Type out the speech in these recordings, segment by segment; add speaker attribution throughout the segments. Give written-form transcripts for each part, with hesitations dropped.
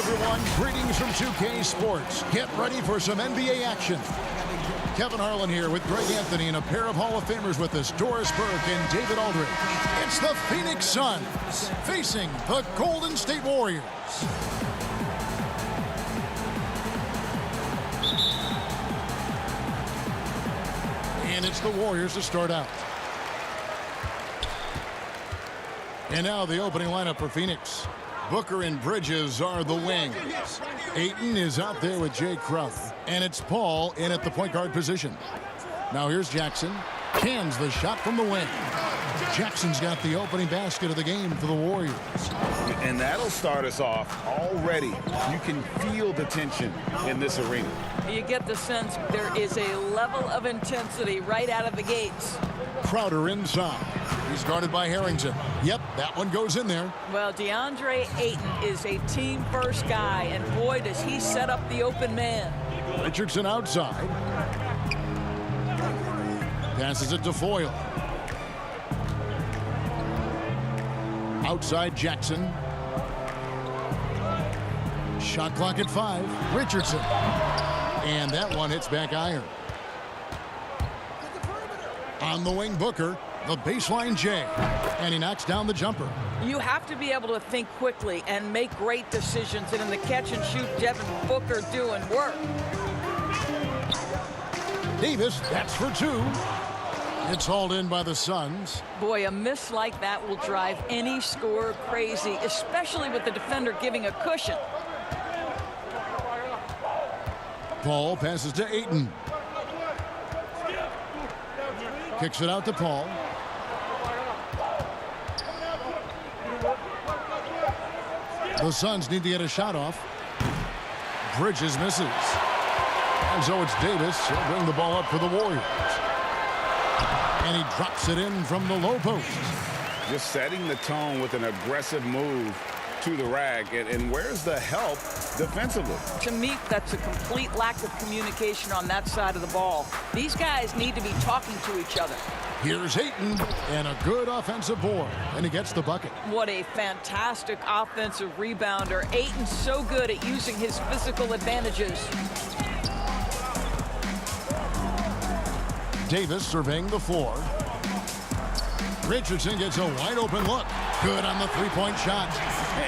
Speaker 1: everyone. Greetings from 2K Sports. Get ready for some NBA action. Kevin Harlan here with Greg Anthony and a pair of Hall of Famers with us, Doris Burke and David Aldridge. It's the Phoenix Suns facing the Golden State Warriors. And it's the Warriors to start out. And now the opening lineup for Phoenix. Booker and Bridges are the wings. Ayton is out there with Jay Crowder. And it's Paul in at the point guard position. Now here's Jackson. Cans the shot from the wing. Jackson's got the opening basket of the game for the Warriors.
Speaker 2: And that'll start us off already. You can feel the tension in this arena.
Speaker 3: You get the sense there is a level of intensity right out of the gates.
Speaker 1: Crowder inside. He's guarded by Harrington. Yep, that one goes in there.
Speaker 3: Well, DeAndre Ayton is a team-first guy, and boy, does he set up the open man.
Speaker 1: Richardson outside. Passes it to Foyle. Outside Jackson. Shot clock at 5. Richardson. And that one hits back iron. On the wing, Booker. The baseline Jay. And he knocks down the jumper.
Speaker 3: You have to be able to think quickly and make great decisions. And in the catch and shoot, Devin Booker doing work.
Speaker 1: Davis, that's for 2. It's hauled in by the Suns.
Speaker 3: Boy, a miss like that will drive any scorer crazy, especially with the defender giving a cushion.
Speaker 1: Paul passes to Ayton. Kicks it out to Paul. The Suns need to get a shot off. Bridges misses. And so it's Davis. He'll bring the ball up for the Warriors. And he drops it in from the low post.
Speaker 2: Just setting the tone with an aggressive move to the rack. And where's the help defensively?
Speaker 3: To me, that's a complete lack of communication on that side of the ball. These guys need to be talking to each other.
Speaker 1: Here's Ayton, and a good offensive board, and he gets the bucket.
Speaker 3: What a fantastic offensive rebounder. Ayton's so good at using his physical advantages.
Speaker 1: Davis surveying the floor. Richardson gets a wide open look. Good on the three-point shot.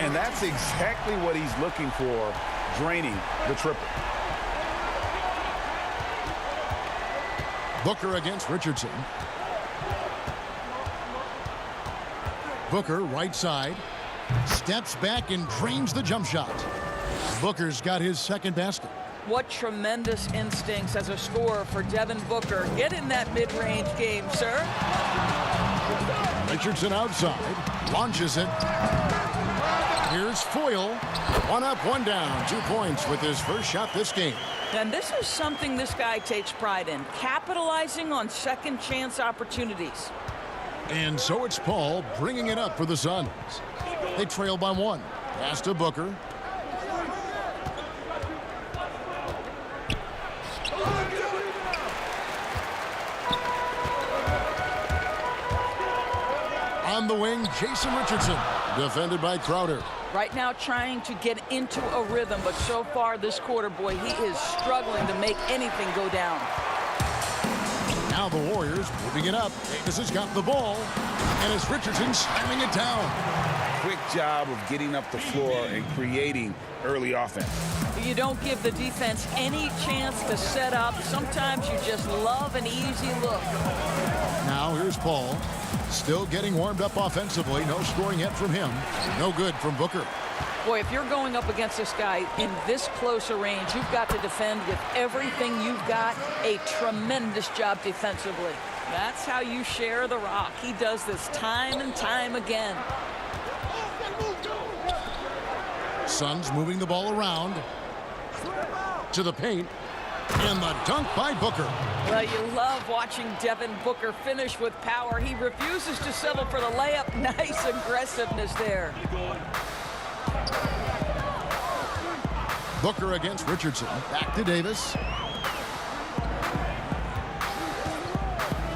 Speaker 2: And that's exactly what he's looking for, draining the triple.
Speaker 1: Booker against Richardson. Booker, right side, steps back and drains the jump shot. Booker's got his second basket.
Speaker 3: What tremendous instincts as a scorer for Devin Booker. Get in that mid-range game, sir.
Speaker 1: Richardson outside, launches it. Here's Foyle. 1 up, 1 down. 2 points with his first shot this game.
Speaker 3: And this is something this guy takes pride in, capitalizing on second chance opportunities.
Speaker 1: And so it's Paul bringing it up for the Suns. They trail by 1. Pass to Booker. On the wing, Jason Richardson, defended by Crowder.
Speaker 3: Right now trying to get into a rhythm, but so far this quarter, boy, he is struggling to make anything go down.
Speaker 1: Now the Warriors moving it up. Davis has got the ball, and it's Richardson slamming it down.
Speaker 2: Quick job of getting up the floor and creating early offense.
Speaker 3: You don't give the defense any chance to set up. Sometimes you just love an easy look.
Speaker 1: Now here's Paul. Still getting warmed up offensively. No scoring yet from him. No good from Booker.
Speaker 3: Boy, if you're going up against this guy in this close a range, you've got to defend with everything you've got. A tremendous job defensively. That's how you share the rock. He does this time and time again.
Speaker 1: Suns moving the ball around to the paint. And the dunk by Booker.
Speaker 3: Well, you love watching Devin Booker finish with power. He refuses to settle for the layup. Nice aggressiveness there.
Speaker 1: Booker against Richardson. Back to Davis.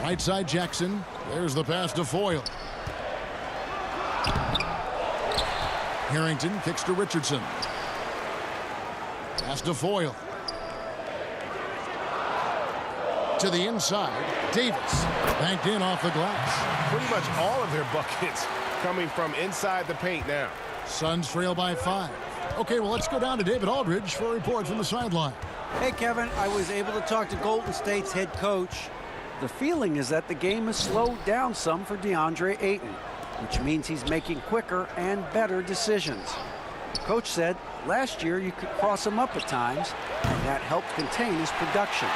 Speaker 1: Right side Jackson. There's the pass to Foyle. Harrington kicks to Richardson. Pass to Foyle. To the inside, Davis. Banked in off the glass.
Speaker 4: Pretty much all of their buckets coming from inside the paint now.
Speaker 1: Suns trail by 5. Okay, well, let's go down to David Aldridge for a report from the sideline.
Speaker 5: Hey, Kevin, I was able to talk to Golden State's head coach. The feeling is that the game has slowed down some for DeAndre Ayton, which means he's making quicker and better decisions. The coach said last year you could cross him up at times, and that helped contain his production.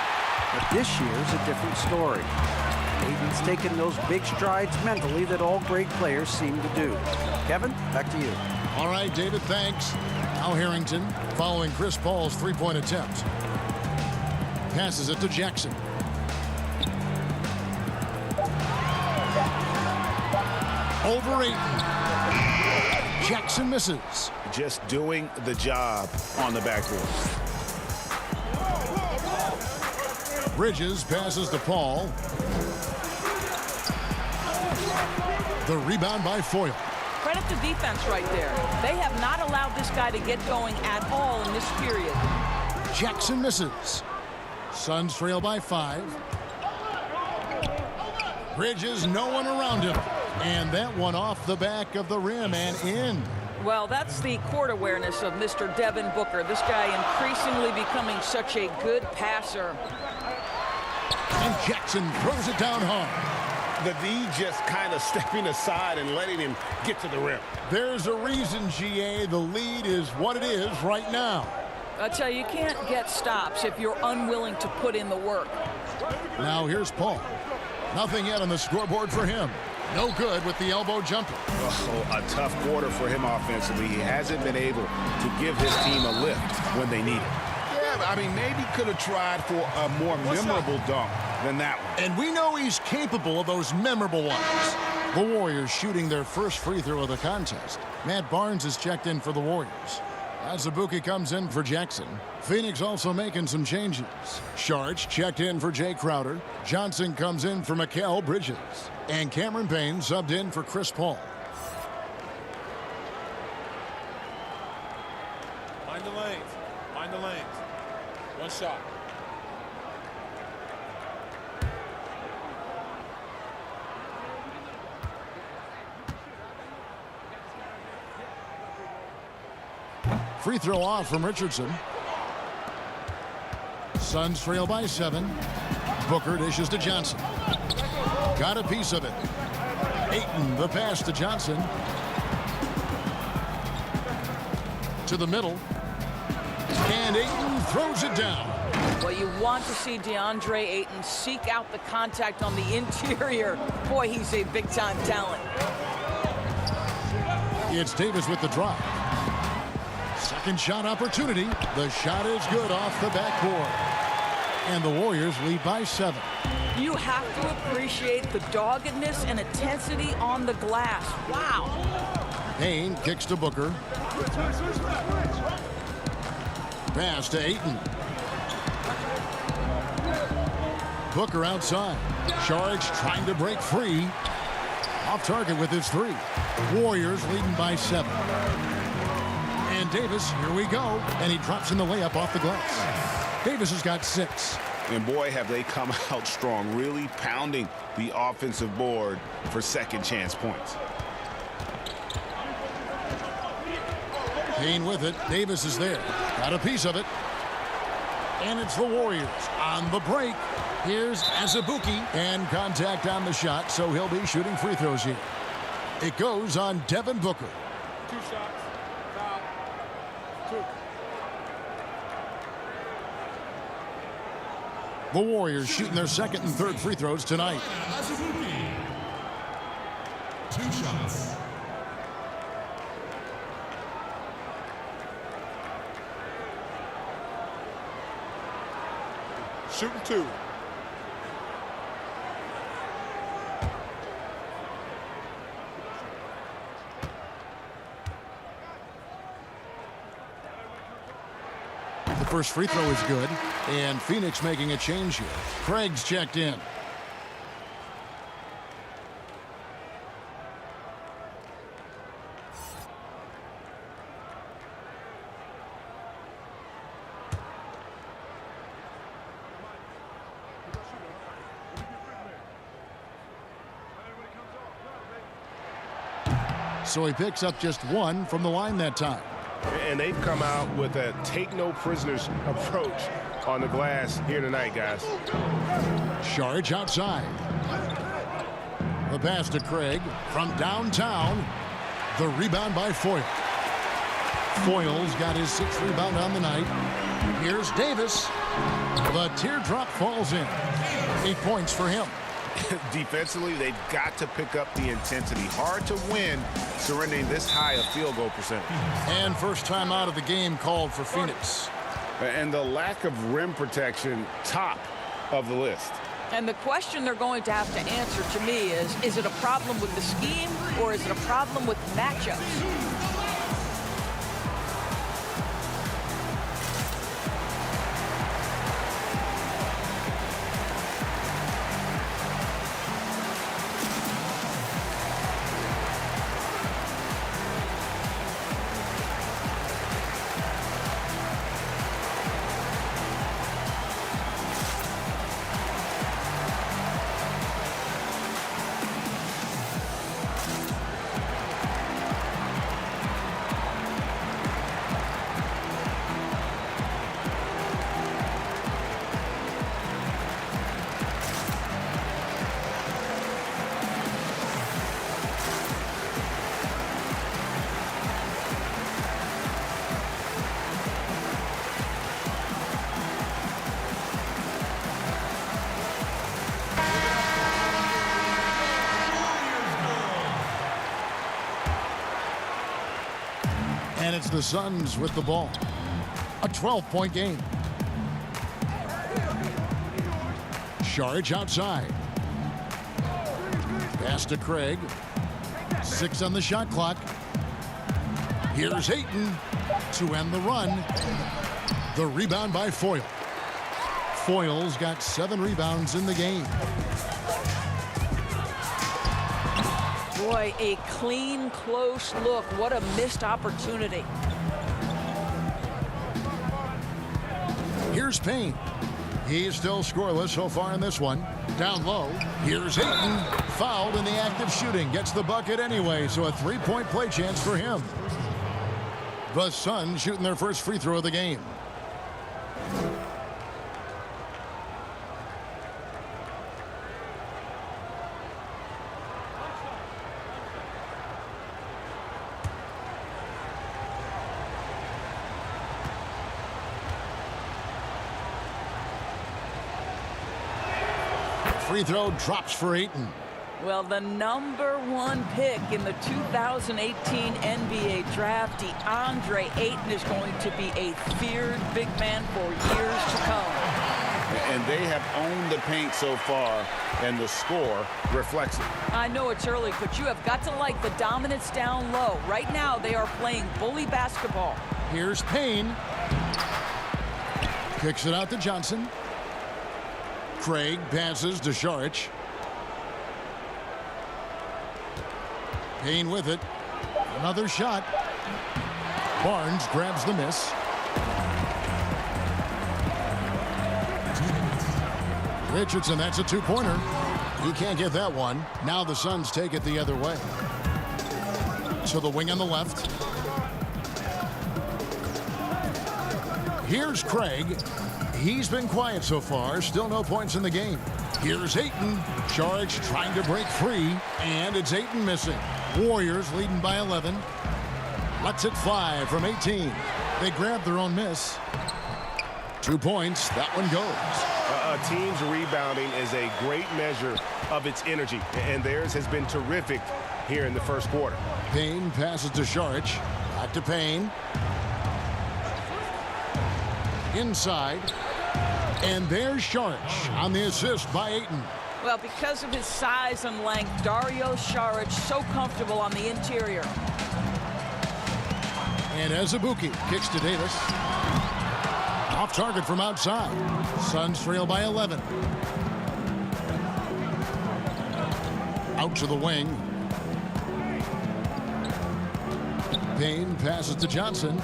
Speaker 5: But this year's a different story. Ayton's taken those big strides mentally that all great players seem to do. Kevin, back to you.
Speaker 1: All right, David, thanks. Al Harrington following Chris Paul's three-point attempt. Passes it to Jackson. Over Ayton. Jackson misses.
Speaker 2: Just doing the job on the backboard.
Speaker 1: Bridges passes to Paul. The rebound by Foyle.
Speaker 3: Credit to defense right there. They have not allowed this guy to get going at all in this period.
Speaker 1: Jackson misses. Suns trail by 5. Bridges, no one around him. And that one off the back of the rim and in.
Speaker 3: Well, that's the court awareness of Mr. Devin Booker. This guy increasingly becoming such a good passer.
Speaker 1: And Jackson throws it down hard.
Speaker 2: The D just kind of stepping aside and letting him get to the rim.
Speaker 1: There's a reason, GA, the lead is what it is right now.
Speaker 3: I tell you, you can't get stops if you're unwilling to put in the work.
Speaker 1: Now here's Paul. Nothing yet on the scoreboard for him. No good with the elbow jumper.
Speaker 2: Oh, a tough quarter for him offensively. He hasn't been able to give his team a lift when they need it. Yeah, I mean, maybe could have tried for a more memorable dunk than that one.
Speaker 1: And we know he's capable of those memorable ones. The Warriors shooting their first free throw of the contest. Matt Barnes is checked in for the Warriors. Azubuike comes in for Jackson. Phoenix also making some changes. Sharch checked in for Jay Crowder. Johnson comes in for Mikal Bridges. And Cameron Payne subbed in for Chris Paul.
Speaker 6: Mind the lanes. Mind the lanes. One shot.
Speaker 1: Free throw off from Richardson. Suns trail by 7. Booker dishes to Johnson. Got a piece of it. Ayton, the pass to Johnson. To the middle. And Ayton throws it down.
Speaker 3: Well, you want to see DeAndre Ayton seek out the contact on the interior. Boy, he's a big-time talent.
Speaker 1: It's Davis with the drive. Second shot opportunity. The shot is good off the backboard. And the Warriors lead by 7.
Speaker 3: You have to appreciate the doggedness and intensity on the glass. Wow.
Speaker 1: Payne kicks to Booker. Pass to Ayton. Booker outside. Sharge trying to break free. Off target with his 3. Warriors leading by 7. And Davis, here we go. And he drops in the layup off the glass. Davis has got 6.
Speaker 2: And boy, have they come out strong, really pounding the offensive board for second chance points.
Speaker 1: Payne with it. Davis is there. Got a piece of it. And it's the Warriors on the break. Here's Azubuike. And contact on the shot, so he'll be shooting free throws here. It goes on Devin Booker.
Speaker 6: 2 shots. Foul. 2.
Speaker 1: The Warriors shooting their second and third free throws tonight.
Speaker 7: 2 shots.
Speaker 6: Shooting 2.
Speaker 1: The first free throw is good. And Phoenix making a change here. Craig's checked in. so he picks up just 1 from the line that time.
Speaker 4: And they've come out with a take-no-prisoners approach on the glass here tonight, guys.
Speaker 1: Saric outside. The pass to Craig from downtown. The rebound by Foyle. Foyle's got his 6th rebound on the night. Here's Davis. The teardrop falls in. 8 points for him.
Speaker 2: Defensively, they've got to pick up the intensity. Hard to win surrendering this high a field goal percentage.
Speaker 1: And first time out of the game called for Phoenix.
Speaker 2: And the lack of rim protection, top of the list.
Speaker 3: And the question they're going to have to answer to me is it a problem with the scheme or is it a problem with matchups?
Speaker 1: And it's the Suns with the ball. A 12-point game. Saric outside. Pass to Craig. 6 on the shot clock. Here's Ayton to end the run. The rebound by Foyle. Foyle's got 7 rebounds in the game.
Speaker 3: Boy, a clean, close look. What a missed opportunity.
Speaker 1: Here's Payne. He's still scoreless so far in this one. Down low. Here's Ayton. Fouled in the act of shooting. Gets the bucket anyway, so a 3-point play chance for him. The Suns shooting their first free throw of the game. Free throw drops for Ayton.
Speaker 3: Well, the #1 pick in the 2018 NBA draft, DeAndre Ayton, is going to be a feared big man for years to come.
Speaker 2: And they have owned the paint so far, and the score reflects it.
Speaker 3: I know it's early, but you have got to like the dominance down low. Right now, they are playing bully basketball.
Speaker 1: Here's Payne. Kicks it out to Johnson. Craig passes to Saric. Payne with it. Another shot. Barnes grabs the miss. Richardson, that's a 2-pointer. He can't get that one. Now the Suns take it the other way. To the wing on the left. Here's Craig. He's been quiet so far. Still no points in the game. Here's Ayton. Saric trying to break free. And it's Ayton missing. Warriors leading by 11. Lets it fly from 18. They grab their own miss. 2 points. That one goes.
Speaker 4: A team's rebounding is a great measure of its energy, and theirs has been terrific here in the first quarter.
Speaker 1: Payne passes to Saric. Back to Payne. Inside. And there's Saric on the assist by Ayton.
Speaker 3: Well, because of his size and length, Dario Saric so comfortable on the interior.
Speaker 1: And Azubuike kicks to Davis. Off target from outside. Suns trail by 11. Out to the wing. Payne passes to Johnson.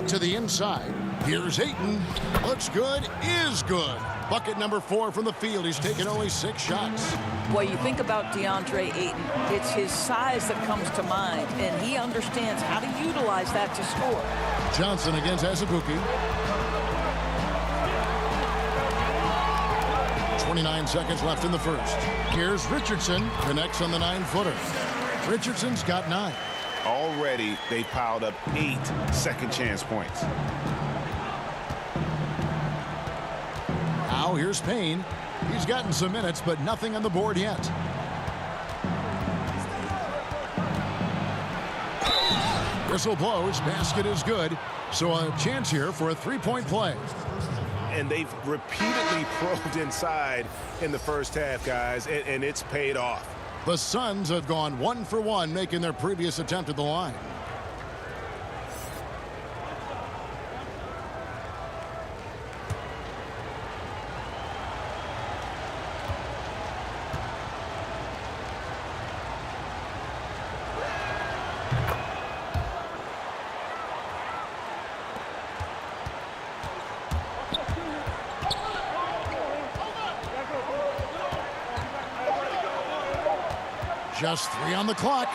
Speaker 1: To the inside. Here's Ayton. Looks good. Is good. Bucket number 4 from the field. He's taken only 6 shots.
Speaker 3: Boy, you think about DeAndre Ayton. It's his size that comes to mind, and he understands how to utilize that to score.
Speaker 1: Johnson against Azubuike. 29 seconds left in the first. Here's Richardson. Connects on the 9-footer. Richardson's got 9.
Speaker 2: Already, they piled up 8 second chance points.
Speaker 1: Now here's Payne. He's gotten some minutes, but nothing on the board yet. Whistle blows. Basket is good. So a chance here for a 3-point play.
Speaker 4: And they've repeatedly probed inside in the first half, guys, and it's paid off.
Speaker 1: The Suns have gone 1 for 1, making their previous attempt at the line. Just 3 on the clock.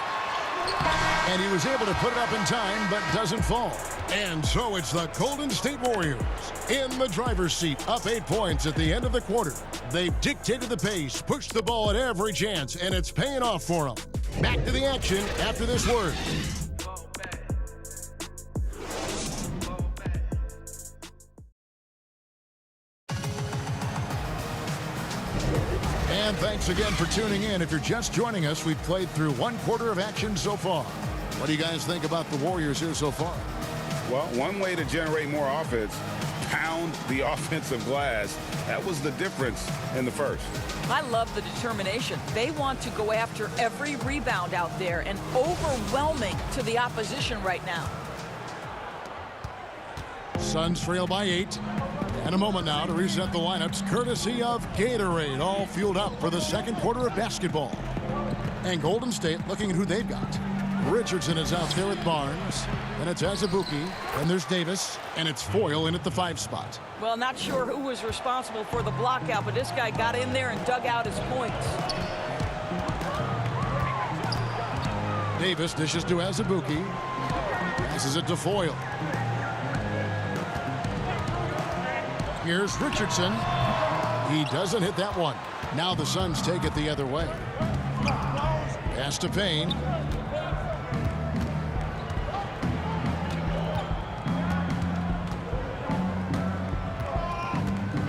Speaker 1: And he was able to put it up in time, but doesn't fall. And so it's the Golden State Warriors in the driver's seat, up 8 points at the end of the quarter. They've dictated the pace, pushed the ball at every chance, and it's paying off for them. Back to the action after this word. And thanks again for tuning in. If you're just joining us, we've played through 1 quarter of action so far. What do you guys think about the Warriors here so far?
Speaker 2: Well, one way to generate more offense, pound the offensive glass. That was the difference in the first.
Speaker 3: I love the determination. They want to go after every rebound out there, and overwhelming to the opposition right now.
Speaker 1: Suns trail by 8. And a moment now to reset the lineups, courtesy of Gatorade, all fueled up for the second quarter of basketball. And Golden State looking at who they've got. Richardson is out there with Barnes. Then it's Azubuike. Then there's Davis. And it's Foyle in at the 5 spot.
Speaker 3: Well, not sure who was responsible for the block out, but this guy got in there and dug out his points.
Speaker 1: Davis dishes to Azubuike. Passes it to Foyle. Here's Richardson. He doesn't hit that one. Now the Suns take it the other way. Pass to Payne.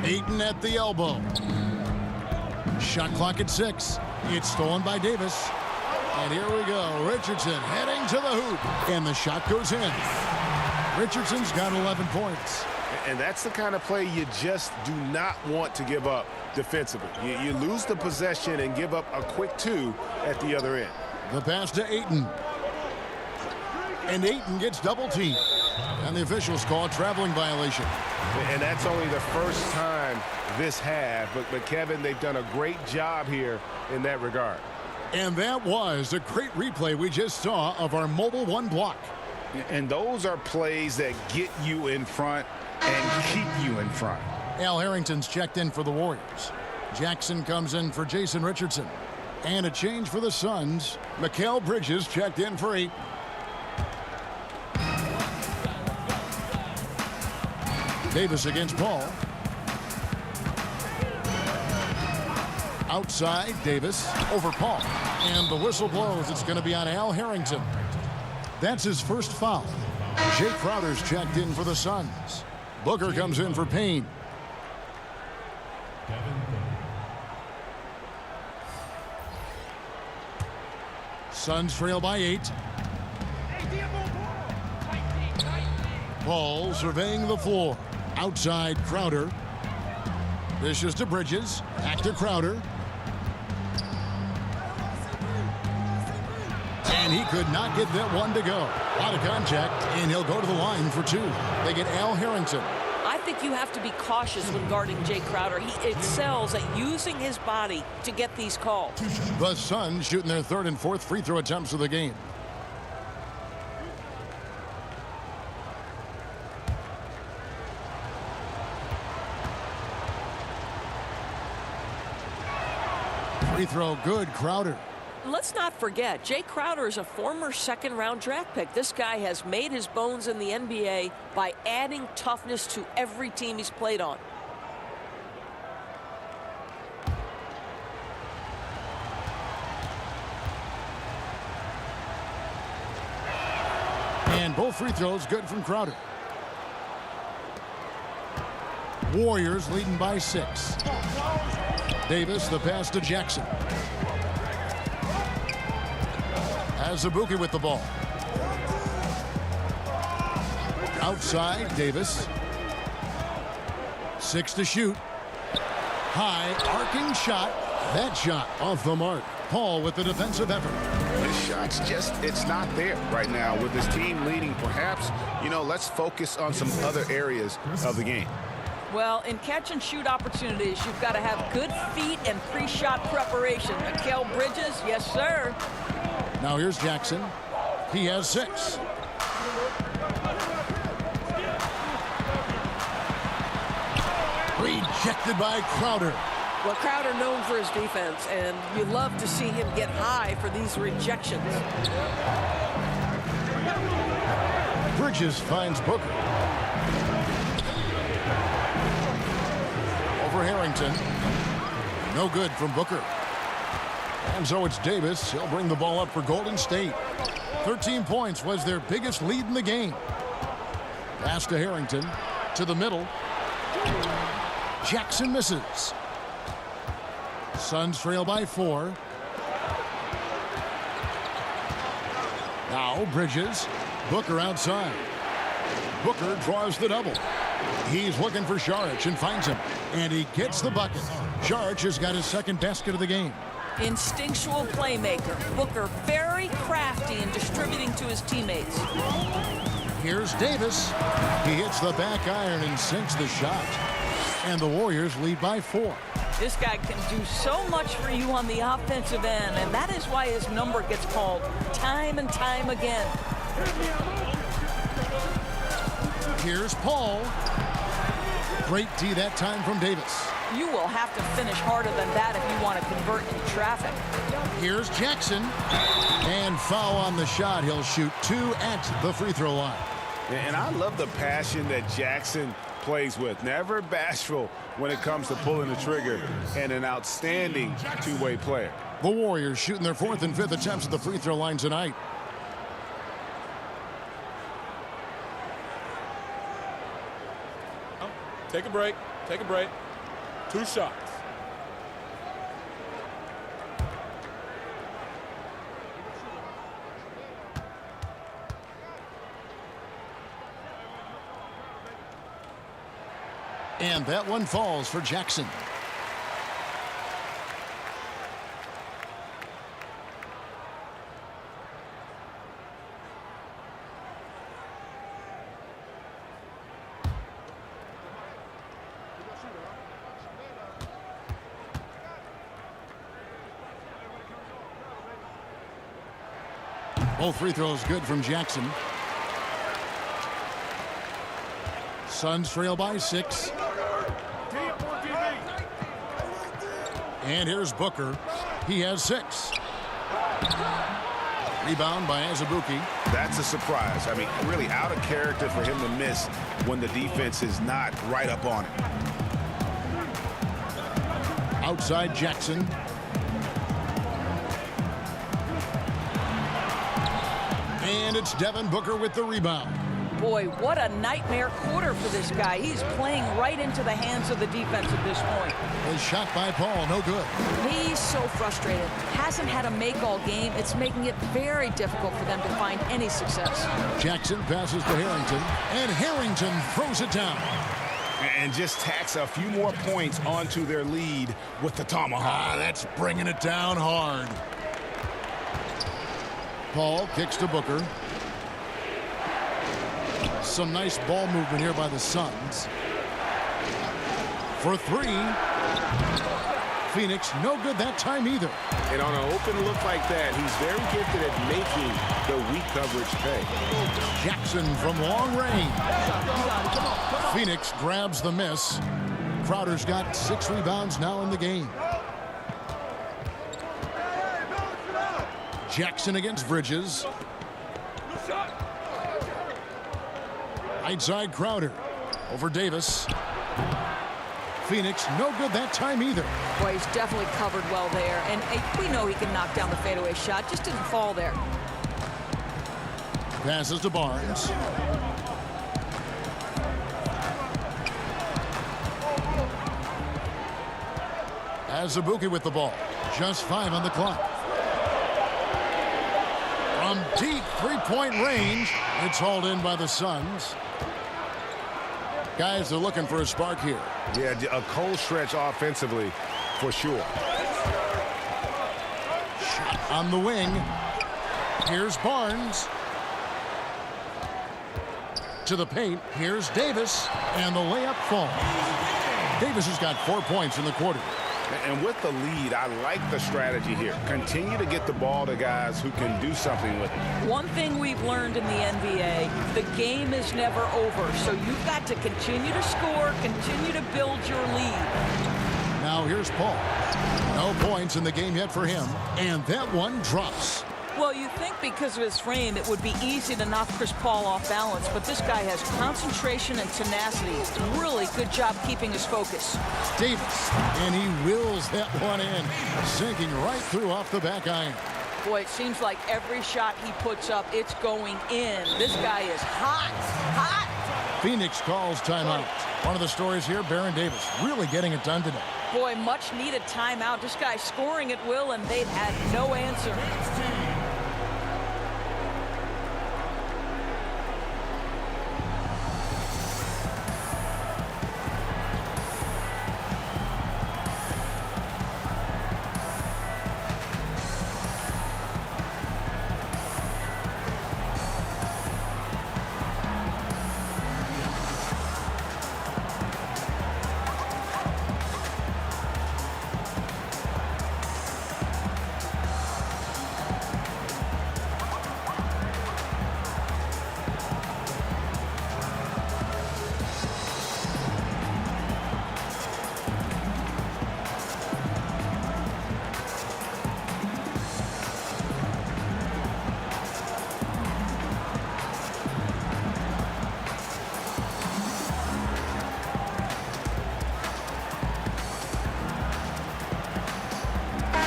Speaker 1: Ayton at the elbow. Shot clock at 6. It's stolen by Davis. And here we go. Richardson heading to the hoop. And the shot goes in. Richardson's got 11 points.
Speaker 4: And that's the kind of play you just do not want to give up defensively. You lose the possession and give up a quick 2 at the other end.
Speaker 1: The pass to Ayton. And Ayton gets double teamed. And the officials call a traveling violation.
Speaker 4: And that's only the first time this half. But Kevin, they've done a great job here in that regard.
Speaker 1: And that was a great replay we just saw of our Mobile One block.
Speaker 2: And those are plays that get you in front and keep you in front.
Speaker 1: Al Harrington's checked in for the Warriors. Jackson comes in for Jason Richardson. And a change for the Suns. Mikal Bridges checked in for 8. Davis against Paul. Outside, Davis over Paul. And the whistle blows. It's going to be on Al Harrington. That's his first foul. Jay Crowder's checked in for the Suns. Booker comes in for Payne. Suns trail by 8. Paul surveying the floor. Outside, Crowder. Dishes to Bridges. Back to Crowder. And he could not get that one to go. Out of contact, and he'll go to the line for 2. They get Al Harrington.
Speaker 3: I think you have to be cautious when guarding Jay Crowder. He excels at using his body to get these calls.
Speaker 1: The Suns shooting their 3rd and 4th free throw attempts of the game. Free throw good, Crowder.
Speaker 8: Let's not forget, Jay Crowder is a former second-round draft pick. This guy has made his bones in the NBA by adding toughness to every team he's played on.
Speaker 1: And both free throws good from Crowder. Warriors leading by 6. Davis, the pass to Jackson. Azubuike with the ball. Outside, Davis. 6 to shoot. High, arcing shot. That shot off the mark. Paul with the defensive effort.
Speaker 2: His shot's just, it's not there right now with his team leading. Perhaps, let's focus on some other areas of the game.
Speaker 3: Well, in catch-and-shoot opportunities, you've got to have good feet and pre-shot preparation. Mikal Bridges, yes, sir.
Speaker 1: Now here's Jackson. He has 6. Rejected by Crowder.
Speaker 8: Well, Crowder known for his defense, and you love to see him get high for these rejections.
Speaker 1: Bridges finds Booker. Over Harrington. No good from Booker. And so it's Davis. He'll bring the ball up for Golden State. 13 points was their biggest lead in the game. Pass to Harrington. To the middle. Jackson misses. Suns trail by 4. Now Bridges. Booker outside. Booker draws the double. He's looking for Saric and finds him. And he gets the bucket. Saric has got his second basket of the game.
Speaker 3: Instinctual playmaker. Booker very crafty in distributing to his teammates.
Speaker 1: Here's Davis. He hits the back iron and sinks the shot. And the Warriors lead by 4.
Speaker 3: This guy can do so much for you on the offensive end, and that is why his number gets called time and time again.
Speaker 1: Here's Paul. Great D that time from Davis.
Speaker 3: You will have to finish harder than that if you want to convert in traffic.
Speaker 1: Here's Jackson. And foul on the shot. He'll shoot 2 at the free throw line.
Speaker 2: And I love the passion that Jackson plays with. Never bashful when it comes to pulling the trigger, and an outstanding two-way player.
Speaker 1: The Warriors shooting their 4th and 5th attempts at the free throw line tonight.
Speaker 6: Take a break. Take a break. 2 shots.
Speaker 1: And that one falls for Jackson. Both free throws good from Jackson. Suns trail by 6. And here's Booker. He has 6. Rebound by Azubuike.
Speaker 2: That's a surprise. I mean, really out of character for him to miss when the defense is not right up on it.
Speaker 1: Outside Jackson. And it's Devin Booker with the rebound.
Speaker 3: Boy, what a nightmare quarter for this guy. He's playing right into the hands of the defense at this point.
Speaker 1: A shot by Paul, no good.
Speaker 3: He's so frustrated. Hasn't had a make all game. It's making it very difficult for them to find any success.
Speaker 1: Jackson passes to Harrington, and Harrington throws it down.
Speaker 2: And just tacks a few more points onto their lead with the tomahawk.
Speaker 1: That's bringing it down hard. Paul kicks to Booker. Some nice ball movement here by the Suns. For 3. Phoenix, no good that time either.
Speaker 2: And on an open look like that, he's very gifted at making the weak coverage pay.
Speaker 1: Jackson from long range. Phoenix grabs the miss. Crowder's got 6 rebounds now in the game. Jackson against Bridges. Right side Crowder over Davis. Phoenix no good that time either.
Speaker 3: Boy, he's definitely covered well there. And we know he can knock down the fadeaway shot. Just didn't fall there.
Speaker 1: Passes to Barnes. Azubuike with the ball. Just 5 on the clock. From deep three-point range, it's hauled in by the Suns. Guys are looking for a spark here.
Speaker 4: Yeah, a cold stretch offensively for sure.
Speaker 1: Shot on the wing. Here's Barnes. To the paint. Here's Davis. And the layup falls. Davis has got 4 points in the quarter.
Speaker 4: And with the lead, I like the strategy here. Continue to get the ball to guys who can do something with it.
Speaker 3: One thing we've learned in the NBA, the game is never over. So you've got to continue to score, continue to build your lead.
Speaker 1: Now here's Paul. No points in the game yet for him. And that one drops.
Speaker 3: Well, you think because of his frame, it would be easy to knock Chris Paul off balance, but this guy has concentration and tenacity. Really good job keeping his focus.
Speaker 1: Davis, and he wills that one in, sinking right through off the back iron.
Speaker 3: Boy, it seems like every shot he puts up, it's going in. This guy is hot, hot.
Speaker 1: Phoenix calls timeout. One of the stories here, Baron Davis really getting it done today.
Speaker 3: Boy, much needed timeout. This guy scoring at will, and they've had no answer.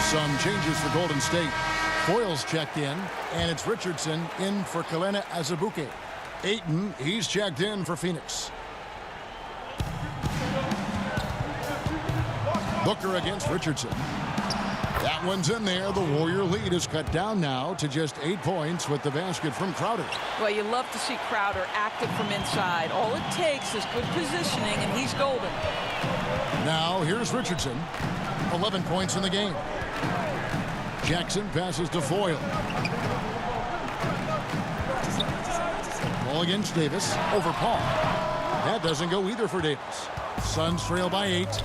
Speaker 1: Some changes for Golden State. Foyles checked in, and it's Richardson in for Kelenna Azubuike. Ayton, he's checked in for Phoenix. Booker against Richardson. That one's in there. The Warrior lead is cut down now to just 8 points with the basket from Crowder.
Speaker 3: Well, you love to see Crowder active from inside. All it takes is good positioning, and he's golden.
Speaker 1: Now here's Richardson. 11 points in the game. Jackson passes to Foyle. Ball against Davis. Over Paul. That doesn't go either for Davis. Suns trail by 8.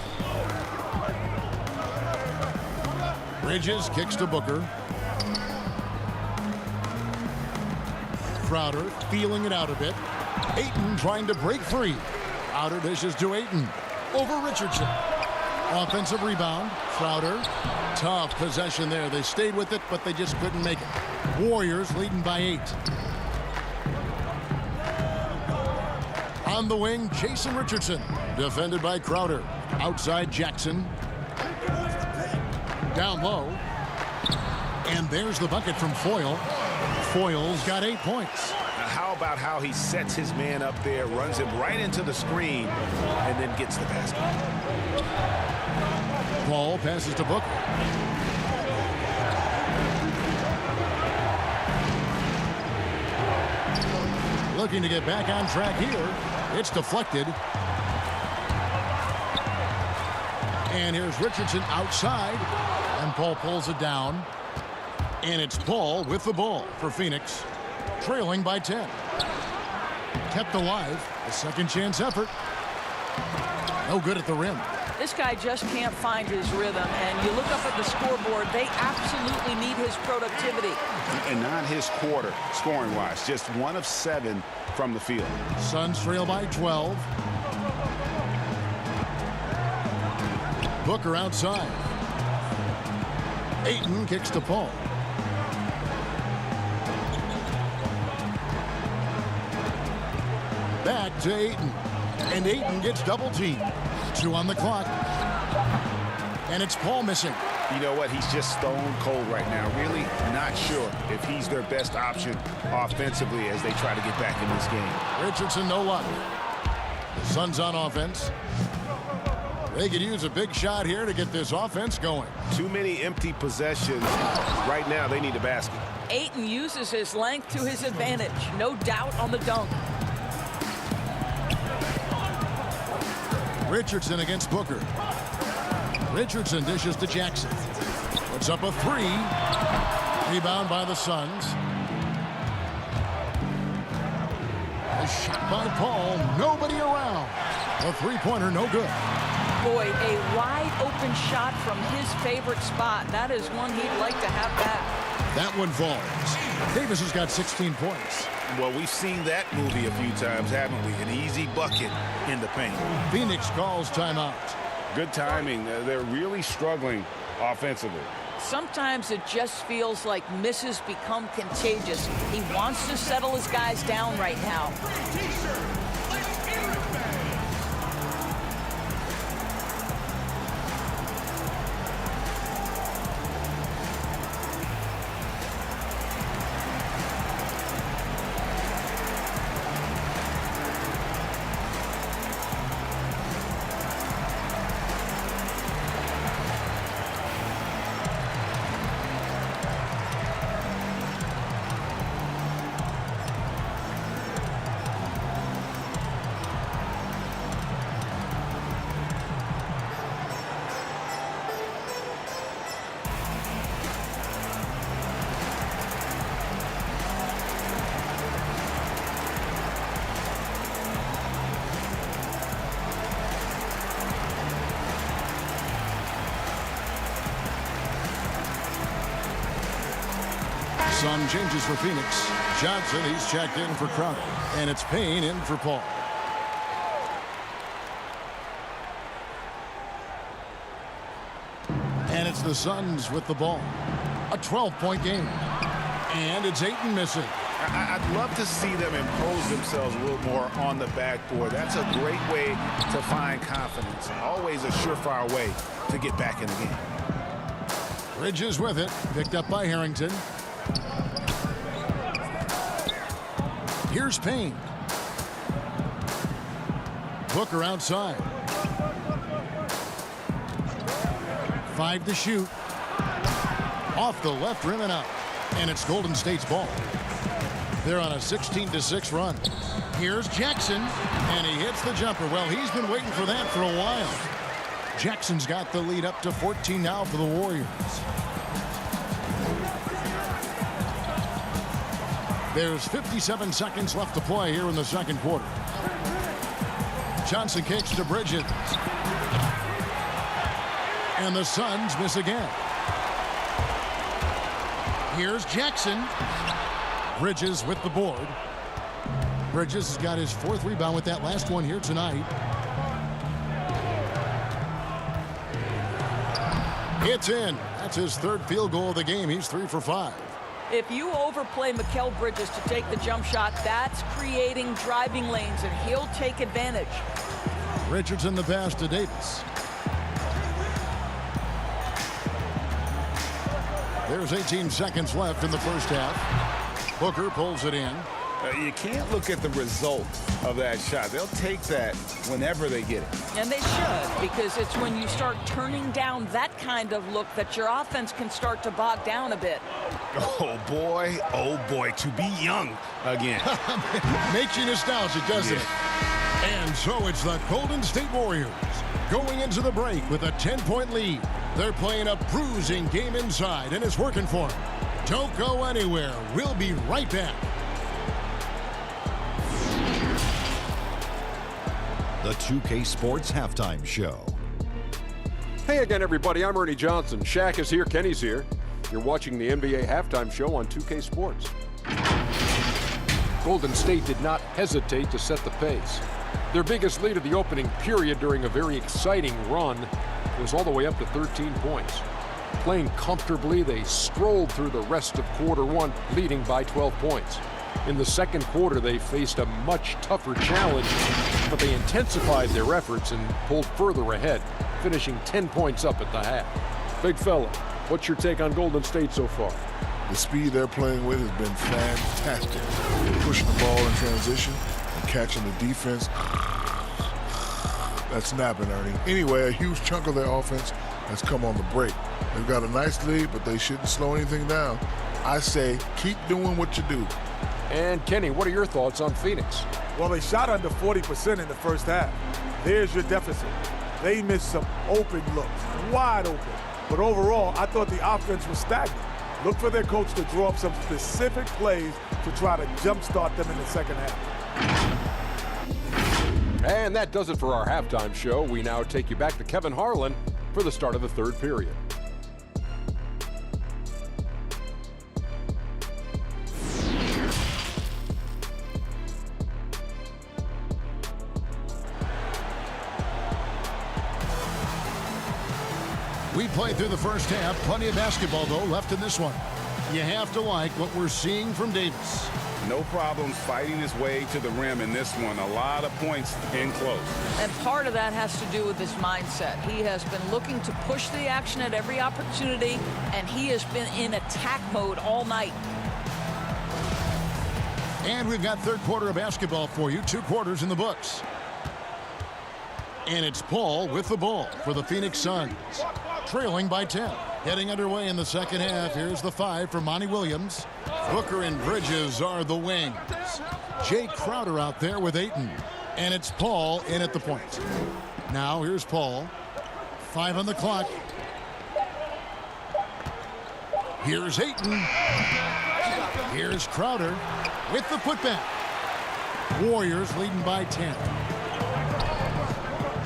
Speaker 1: Bridges kicks to Booker. Crowder feeling it out a bit. Ayton trying to break free. Crowder dishes to Ayton. Over Richardson. Offensive rebound. Crowder. Tough possession there. They stayed with it, but they just couldn't make it. Warriors leading by 8. On the wing, Jason Richardson. Defended by Crowder. Outside Jackson. Down low. And there's the bucket from Foyle. Foyle's got 8 points.
Speaker 4: Now how about how he sets his man up there, runs him right into the screen, and then gets the basket.
Speaker 1: Paul passes to Booker. Looking to get back on track here. It's deflected. And here's Richardson outside. And Paul pulls it down. And it's Paul with the ball for Phoenix. Trailing by 10. Kept alive. A second chance effort. No good at the rim.
Speaker 3: This guy just can't find his rhythm, and you look up at the scoreboard, they absolutely need his productivity.
Speaker 2: And not his quarter, scoring-wise. Just 1 of 7 from the field.
Speaker 1: Suns trail by 12. Booker outside. Ayton kicks to Paul. Back to Ayton. And Ayton gets double teamed. 2 on the clock. And it's Paul missing.
Speaker 2: You know what? He's just stone cold right now. Really not sure if he's their best option offensively as they try to get back in this game.
Speaker 1: Richardson, no luck. The Suns on offense. They could use a big shot here to get this offense going.
Speaker 4: Too many empty possessions. Right now, they need a basket.
Speaker 3: Ayton uses his length to his advantage. No doubt on the dunk.
Speaker 1: Richardson against Booker. Richardson dishes to Jackson. Puts up a 3. Rebound by the Suns. A shot by Paul. Nobody around. A three-pointer, no good.
Speaker 3: Boy, a wide-open shot from his favorite spot. That is one he'd like to have back.
Speaker 1: That one falls. Davis has got 16 points.
Speaker 2: Well, we've seen that movie a few times, haven't we? An easy bucket in the paint.
Speaker 1: Phoenix calls timeout.
Speaker 4: Good timing. They're really struggling offensively.
Speaker 3: Sometimes it just feels like misses become contagious. He wants to settle his guys down right now.
Speaker 1: Sun changes for Phoenix. Johnson, he's checked in for Crowder. And it's Payne in for Paul. And it's the Suns with the ball. A 12-point game. And it's Ayton missing.
Speaker 2: I'd love to see them impose themselves a little more on the backboard. That's a great way to find confidence. Always a surefire way to get back in the game.
Speaker 1: Bridges with it. Picked up by Harrington. Here's Payne. Booker outside. 5 to shoot. Off the left rim and out. And it's Golden State's ball. They're on a 16-6 run. Here's Jackson. And he hits the jumper. Well, he's been waiting for that for a while. Jackson's got the lead up to 14 now for the Warriors. There's 57 seconds left to play here in the second quarter. Johnson kicks to Bridges. And the Suns miss again. Here's Jackson. Bridges with the board. Bridges has got his 4th rebound with that last one here tonight. It's in. That's his 3rd field goal of the game. He's 3 for 5.
Speaker 3: If you overplay Mikal Bridges to take the jump shot, that's creating driving lanes, and he'll take advantage.
Speaker 1: Richardson the pass to Davis. There's 18 seconds left in the first half. Booker pulls it in.
Speaker 2: You can't look at the result of that shot. They'll take that whenever they get it.
Speaker 3: And they should, because it's when you start turning down that kind of look that your offense can start to bog down a bit.
Speaker 2: Oh boy, to be young again.
Speaker 1: Makes you nostalgic, doesn't it? And so it's the Golden State Warriors going into the break with a 10-point lead. They're playing a bruising game inside, and it's working for them. Don't go anywhere. We'll be right back.
Speaker 9: The 2K Sports Halftime Show.
Speaker 10: Hey again, everybody. I'm Ernie Johnson. Shaq is here. Kenny's here. You're watching the NBA Halftime Show on 2K Sports. Golden State did not hesitate to set the pace. Their biggest lead of the opening period during a very exciting run was all the way up to 13 points. Playing comfortably, they strolled through the rest of quarter one, leading by 12 points. In the second quarter, they faced a much tougher challenge, but they intensified their efforts and pulled further ahead, finishing 10 points up at the half. Big fella, what's your take on Golden State so far?
Speaker 11: The speed they're playing with has been fantastic. They're pushing the ball in transition and catching the defense. That's snapping, Ernie. Anyway, a huge chunk of their offense has come on the break. They've got a nice lead, but they shouldn't slow anything down. I say keep doing what you do.
Speaker 10: And Kenny, what are your thoughts on Phoenix?
Speaker 6: Well, they shot under 40% in the first half. There's your deficit. They missed some open looks, wide open. But overall, I thought the offense was stagnant. Look for their coach to draw up some specific plays to try to jumpstart them in the second half.
Speaker 10: And that does it for our halftime show. We now take you back to Kevin Harlan for the start of the third period.
Speaker 1: We played through the first half. Plenty of basketball, though, left in this one. You have to like what we're seeing from Davis.
Speaker 2: No problems fighting his way to the rim in this one. A lot of points in close.
Speaker 3: And part of that has to do with his mindset. He has been looking to push the action at every opportunity, and he has been in attack mode all night.
Speaker 1: And we've got third quarter of basketball for you. 2 quarters in the books. And it's Paul with the ball for the Phoenix Suns. Trailing by 10. Getting underway in the second half. Here's the 5 for Monty Williams. Booker and Bridges are the wings. Jay Crowder out there with Ayton. And it's Paul in at the point. Now here's Paul. 5 on the clock. Here's Ayton. Here's Crowder with the putback. Warriors leading by 10.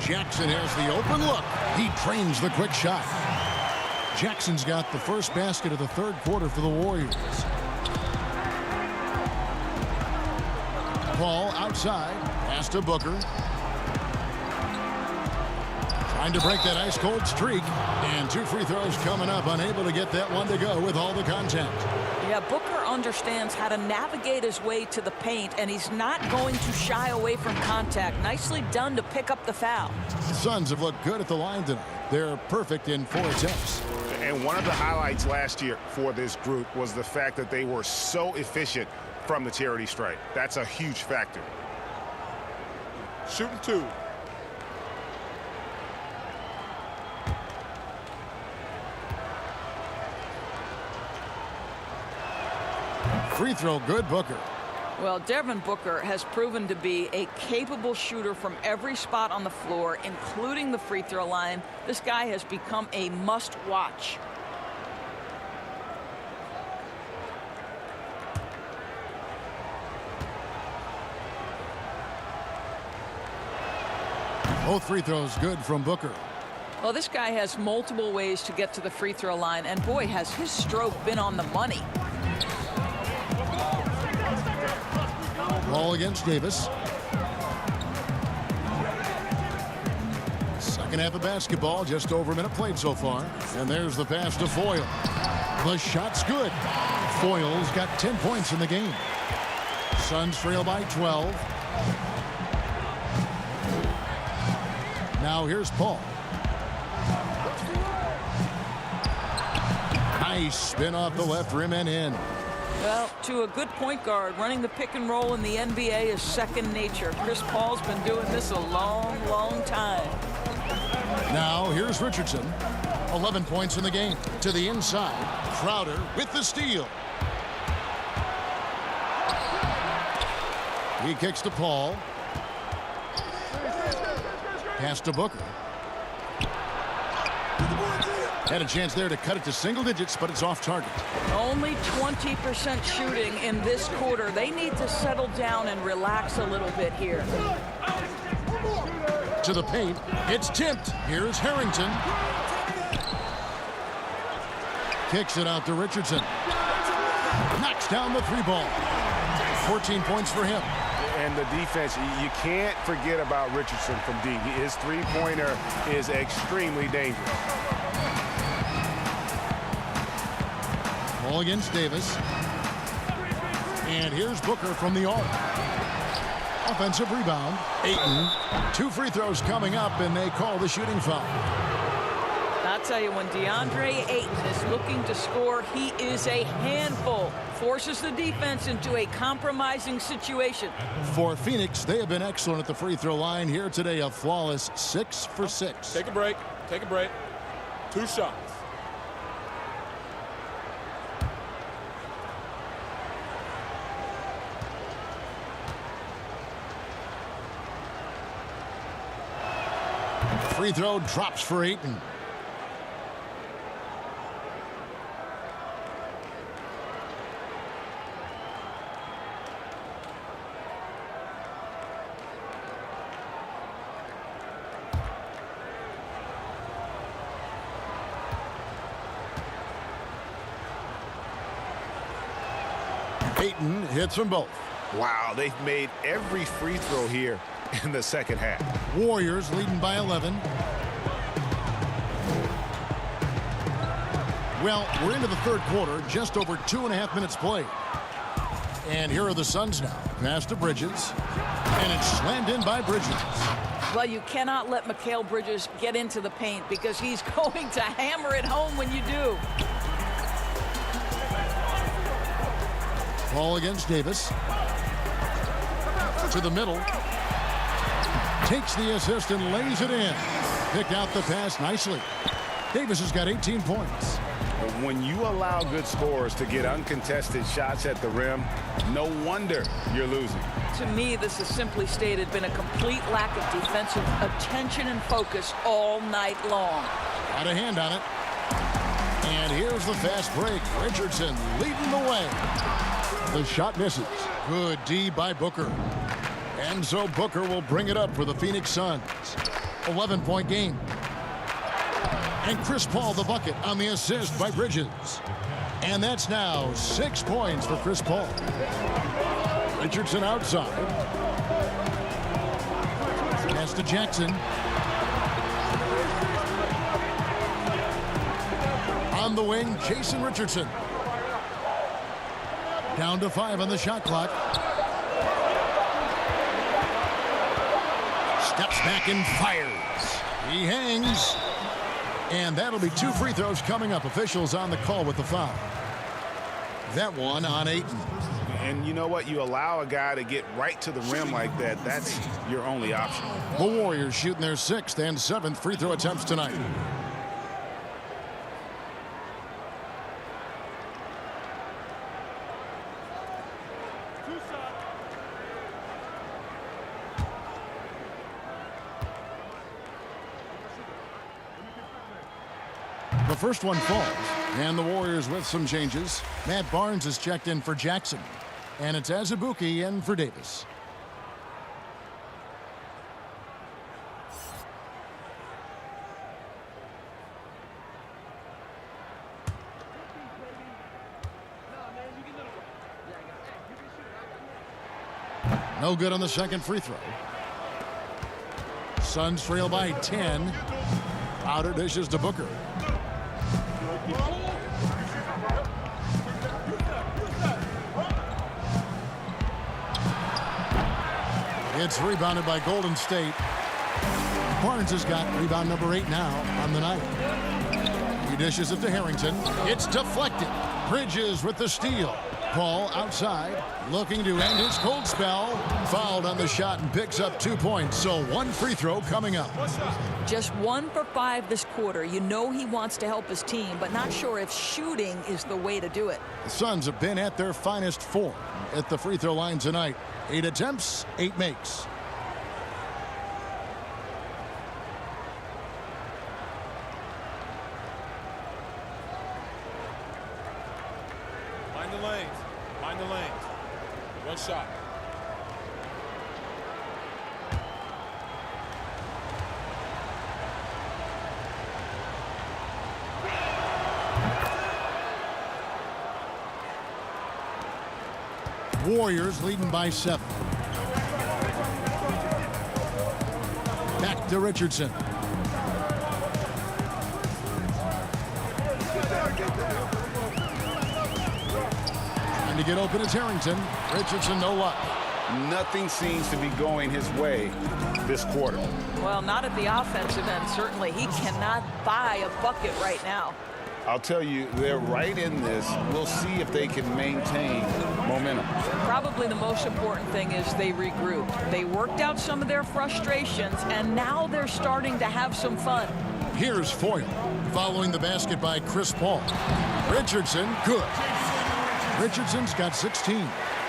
Speaker 1: Jackson has the open look. He trains the quick shot. Jackson's got the first basket of the third quarter for the Warriors. Paul outside. Pass to Booker. Trying to break that ice-cold streak. And 2 free throws coming up. Unable to get that one to go with all the contact.
Speaker 3: Yeah, Booker understands how to navigate his way to the paint, and he's not going to shy away from contact. Nicely done to pick up the foul.
Speaker 1: The Suns have looked good at the line tonight. They're perfect in 4 attempts.
Speaker 2: And one of the highlights last year for this group was the fact that they were so efficient from the charity stripe. That's a huge factor.
Speaker 11: Shooting 2.
Speaker 1: Free throw good, Booker.
Speaker 3: Well, Devin Booker has proven to be a capable shooter from every spot on the floor, including the free throw line. This guy has become a must-watch.
Speaker 1: Both free throws good from Booker.
Speaker 3: Well, this guy has multiple ways to get to the free throw line, and boy, has his stroke been on the money.
Speaker 1: Ball against Davis. Second half of basketball, just over a minute played so far. And there's the pass to Foyle. The shot's good. Foyle's got 10 points in the game. Suns trail by 12. Now here's Paul. Nice spin off the left rim and in.
Speaker 3: Well, to a good point guard, running the pick and roll in the NBA is second nature. Chris Paul's been doing this a long, long time.
Speaker 1: Now here's Richardson. 11 points in the game. To the inside. Crowder with the steal. He kicks to Paul. Pass to Booker. Had a chance there to cut it to single digits, but it's off target.
Speaker 3: Only 20% shooting in this quarter. They need to settle down and relax a little bit here.
Speaker 1: To the paint. It's tipped. Here's Harrington. Kicks it out to Richardson. Knocks down the 3-ball. 14 points for him.
Speaker 2: And the defense, you can't forget about Richardson from deep. His 3-pointer is extremely dangerous.
Speaker 1: Ball against Davis. And here's Booker from the arc. Offensive rebound. Ayton. 2 free throws coming up, and they call the shooting foul.
Speaker 3: I'll tell you, when DeAndre Ayton is looking to score, he is a handful. Forces the defense into a compromising situation.
Speaker 1: For Phoenix, they have been excellent at the free throw line here today. A flawless 6 for 6.
Speaker 6: Take a break. Take a break. 2 shots.
Speaker 1: Free throw drops for Ayton. Ayton hits them both.
Speaker 2: Wow, they've made every free throw here in the second half.
Speaker 1: Warriors leading by 11. Well, we're into the third quarter, just over 2.5 minutes played. And here are the Suns now. Pass to Bridges. And it's slammed in by Bridges.
Speaker 3: Well, you cannot let Mikal Bridges get into the paint because he's going to hammer it home when you do.
Speaker 1: Ball against Davis. To the middle. Takes the assist and lays it in. Picked out the pass nicely. Davis has got 18 points.
Speaker 2: But when you allow good scorers to get uncontested shots at the rim, no wonder you're losing.
Speaker 3: To me, this has simply stated been a complete lack of defensive attention and focus all night long.
Speaker 1: Got a hand on it. And here's the fast break. Richardson leading the way. The shot misses. Good D by Booker. And so Booker will bring it up for the Phoenix Suns. 11-point game. And Chris Paul the bucket on the assist by Bridges. And that's now 6 points for Chris Paul. Richardson outside. Pass to Jackson. On the wing, Jason Richardson. Down to 5 on the shot clock. Steps back and fires. He hangs. And that'll be 2 free throws coming up. Officials on the call with the foul. That one on Ayton.
Speaker 2: And you know what? You allow a guy to get right to the rim like that. That's your only option.
Speaker 1: The Warriors shooting their 6th and 7th free throw attempts tonight. The first one falls, and the Warriors with some changes. Matt Barnes is checked in for Jackson, and it's Azubuike in for Davis. No good on the second free throw. Suns trail by 10. Outer dishes to Booker. It's rebounded by Golden State. Barnes has got rebound number 8 now on the night. He dishes it to Harrington. It's deflected. Bridges with the steal. Paul outside, looking to end his cold spell. Fouled on the shot and picks up 2 points. So 1 free throw coming up.
Speaker 3: Just 1 for 5 this quarter. You know he wants to help his team, but not sure if shooting is the way to do it.
Speaker 1: The Suns have been at their finest form at the free throw line tonight. 8 attempts, 8 makes.
Speaker 6: Mind the lanes. Mind the lanes. 1 shot.
Speaker 1: Warriors leading by 7. Back to Richardson. Trying to get open is Harrington. Richardson, no luck.
Speaker 2: Nothing seems to be going his way this quarter.
Speaker 3: Well, not at the offensive end, certainly. He cannot buy a bucket right now.
Speaker 2: I'll tell you, they're right in this. We'll see if they can maintain momentum.
Speaker 3: Probably the most important thing is they regrouped. They worked out some of their frustrations, and now they're starting to have some fun.
Speaker 1: Here's Foyle, following the basket by Chris Paul. Richardson, good. Richardson's got 16.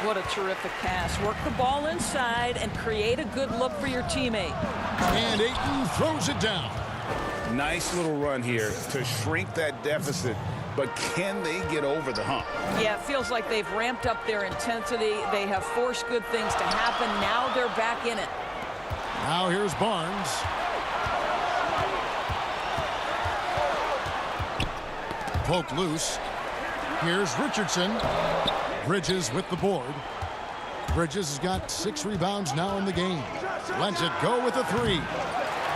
Speaker 3: What a terrific pass. Work the ball inside and create a good look for your teammate.
Speaker 1: And Ayton throws it down.
Speaker 2: Nice little run here to shrink that deficit, but can they get over the hump?
Speaker 3: Yeah, it feels like they've ramped up their intensity. They have forced good things to happen. Now they're back in it.
Speaker 1: Now here's Barnes. Poked loose. Here's Richardson. Bridges with the board. Bridges has got 6 rebounds now in the game. Lets it go with a 3.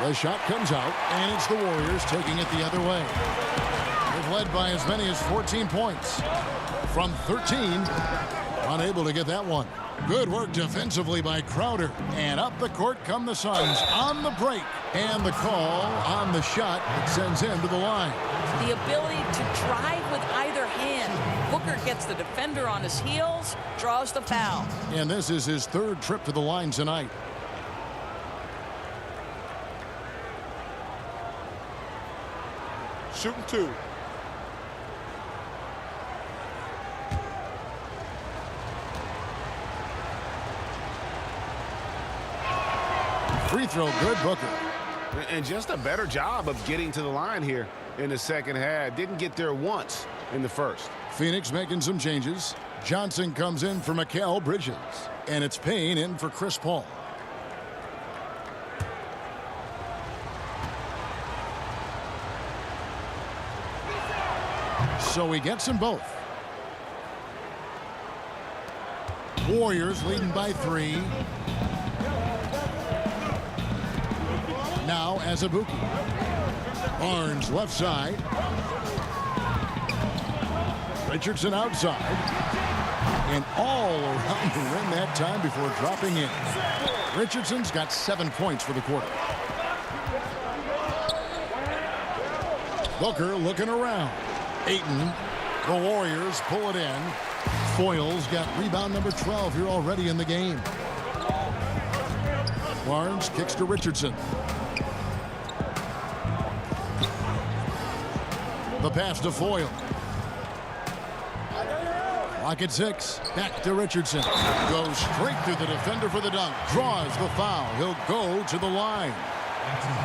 Speaker 1: The shot comes out, and it's the Warriors taking it the other way. They've led by as many as 14 points. From 13, unable to get that one. Good work defensively by Crowder. And up the court come the Suns on the break. And the call on the shot that sends him to the line.
Speaker 3: The ability to drive with either hand. Booker gets the defender on his heels, draws the foul.
Speaker 1: And this is his 3rd trip to the line tonight.
Speaker 6: Shooting 2.
Speaker 1: Free throw good, Booker.
Speaker 2: And just a better job of getting to the line here in the second half. Didn't get there once in the first.
Speaker 1: Phoenix making some changes. Johnson comes in for Mikal Bridges. And it's Payne in for Chris Paul. So he gets them both. Warriors leading by 3. Now Azubuike. Barnes left side. Richardson outside. And all around the rim that time before dropping in. Richardson's got 7 points for the quarter. Booker looking around. Ayton. The Warriors pull it in. Foyle's got rebound number 12 here already in the game. Barnes kicks to Richardson. The pass to Foyle. Clock at 6. Back to Richardson. Goes straight through the defender for the dunk. Draws the foul. He'll go to the line.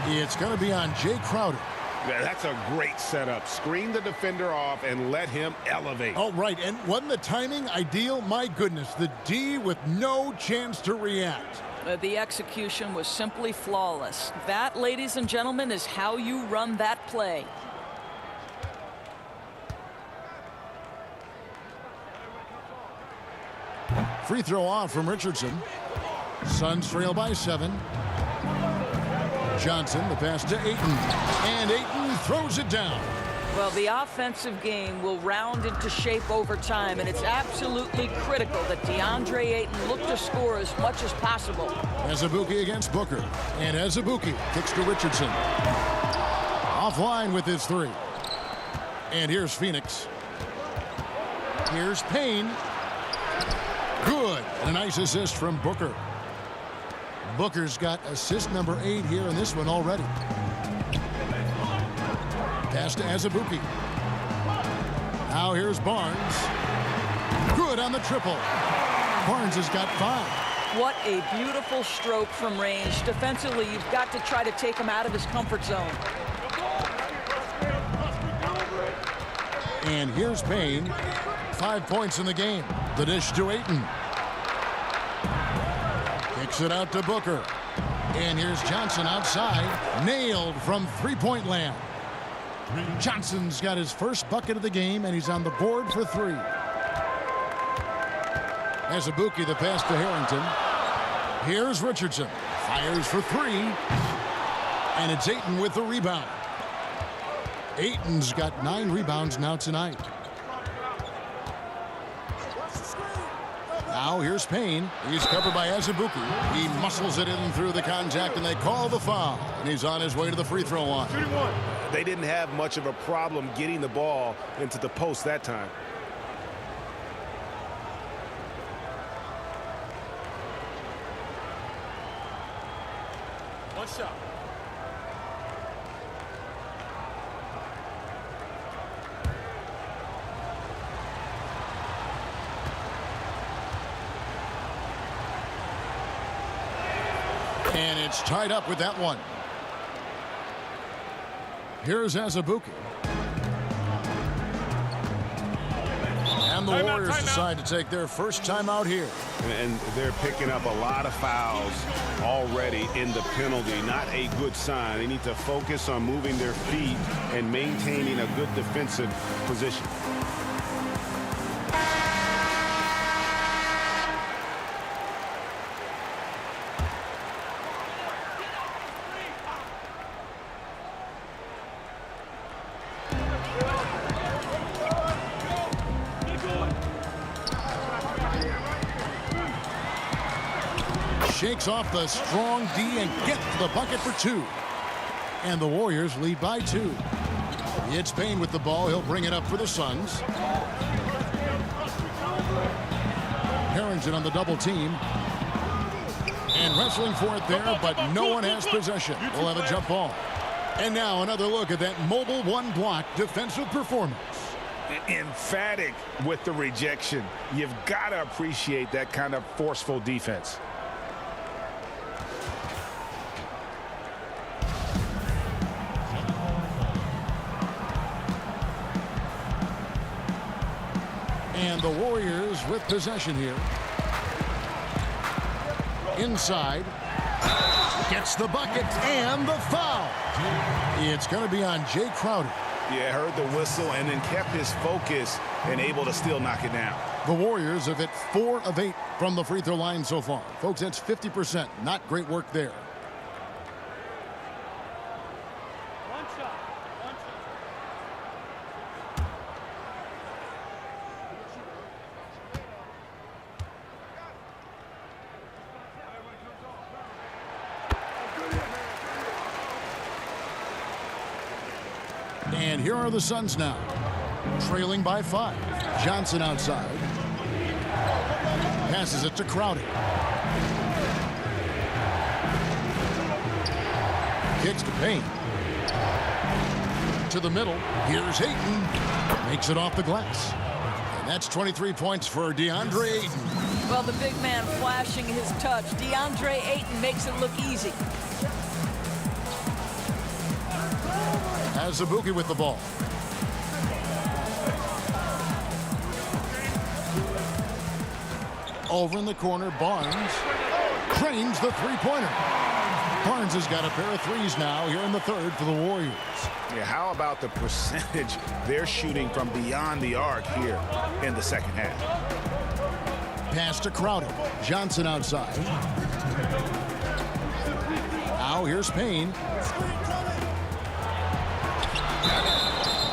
Speaker 1: It's going to be on Jay Crowder.
Speaker 2: Yeah, that's a great setup. Screen the defender off and let him elevate.
Speaker 1: Oh, right. And wasn't the timing ideal? My goodness. The D with no chance to react.
Speaker 3: The execution was simply flawless. That, ladies and gentlemen, is how you run that play.
Speaker 1: Free throw off from Richardson. Suns trail by 7. Johnson, the pass to Ayton. And Ayton throws it down.
Speaker 3: Well, the offensive game will round into shape over time, and it's absolutely critical that DeAndre Ayton look to score as much as possible.
Speaker 1: Azubuike against Booker. And Azubuike kicks to Richardson. Offline with his 3. And here's Phoenix. Here's Payne. Good. And a nice assist from Booker. Booker's got assist number 8 here in this one already. Pass to Azubuike. Now here's Barnes. Good on the triple. Barnes has got 5.
Speaker 3: What a beautiful stroke from range. Defensively, you've got to try to take him out of his comfort zone.
Speaker 1: And here's Payne. 5 points in the game. The dish to Ayton. Kicks it out to Booker. And here's Johnson outside. Nailed from three-point land. Johnson's got his first bucket of the game, and he's on the board for 3. Azubuike, the pass to Harrington. Here's Richardson. Fires for 3. And it's Ayton with the rebound. Ayton's got 9 rebounds now tonight. Now here's Payne. He's covered by Azubuike. He muscles it in through the contact, and they call the foul. And he's on his way to the free throw line.
Speaker 2: They didn't have much of a problem getting the ball into the post that time.
Speaker 10: One shot.
Speaker 1: And it's tied up with that one. Here's Azubuike. And the Warriors decide to take their first timeout here.
Speaker 2: And they're picking up a lot of fouls already in the penalty. Not a good sign. They need to focus on moving their feet and maintaining a good defensive position.
Speaker 1: Shakes off the strong D and gets the bucket for two. And the Warriors lead by 2. It's Payne with the ball. He'll bring it up for the Suns. Harrington on the double team. And wrestling for it there, but no one has possession. We'll have a jump ball. And now another look at that mobile one-block defensive performance.
Speaker 2: Emphatic with the rejection. You've got to appreciate that kind of forceful defense.
Speaker 1: And the Warriors with possession here. Inside. Gets the bucket and the foul. It's going to be on Jay Crowder.
Speaker 2: Yeah, heard the whistle and then kept his focus and able to still knock it down.
Speaker 1: The Warriors have hit 4 of 8 from the free throw line so far. Folks, that's 50%. Not great work there. And here are the Suns now, trailing by 5. Johnson outside. Passes it to Crowder. Kicks to Payne. To the middle. Here's Ayton. Makes it off the glass. And that's 23 points for DeAndre Ayton.
Speaker 3: Well, the big man flashing his touch. DeAndre Ayton makes it look easy.
Speaker 1: Azubuike with the ball. Over in the corner, Barnes drains the three-pointer. Barnes has got a pair of threes now here in the third for the Warriors.
Speaker 2: Yeah, how about the percentage they're shooting from beyond the arc here in the second half?
Speaker 1: Pass to Crowder. Johnson outside. Now here's Payne.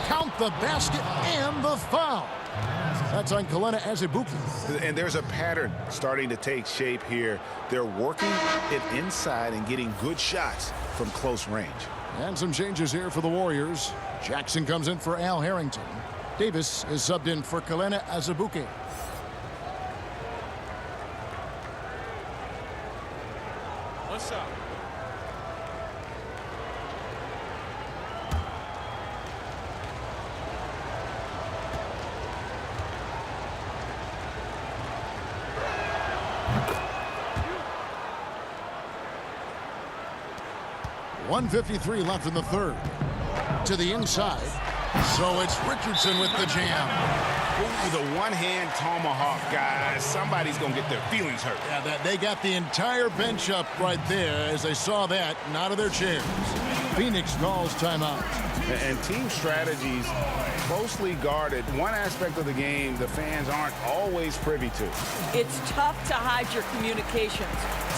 Speaker 1: Count the basket and the foul. That's on Kelenna Azubuike.
Speaker 2: And there's a pattern starting to take shape here. They're working it inside and getting good shots from close range.
Speaker 1: And some changes here for the Warriors. Jackson comes in for Al Harrington. Davis is subbed in for Kelenna Azubuike.
Speaker 10: What's up?
Speaker 1: .153 left in the third. To the inside. So it's Richardson with the jam.
Speaker 2: Ooh, the one-hand tomahawk, guys. Somebody's going to get their feelings hurt.
Speaker 1: Yeah, they got the entire bench up right there as they saw that and out of their chairs. Phoenix calls timeout.
Speaker 2: And team strategies closely guarded. One aspect of the game the fans aren't always privy to.
Speaker 3: It's tough to hide your communications.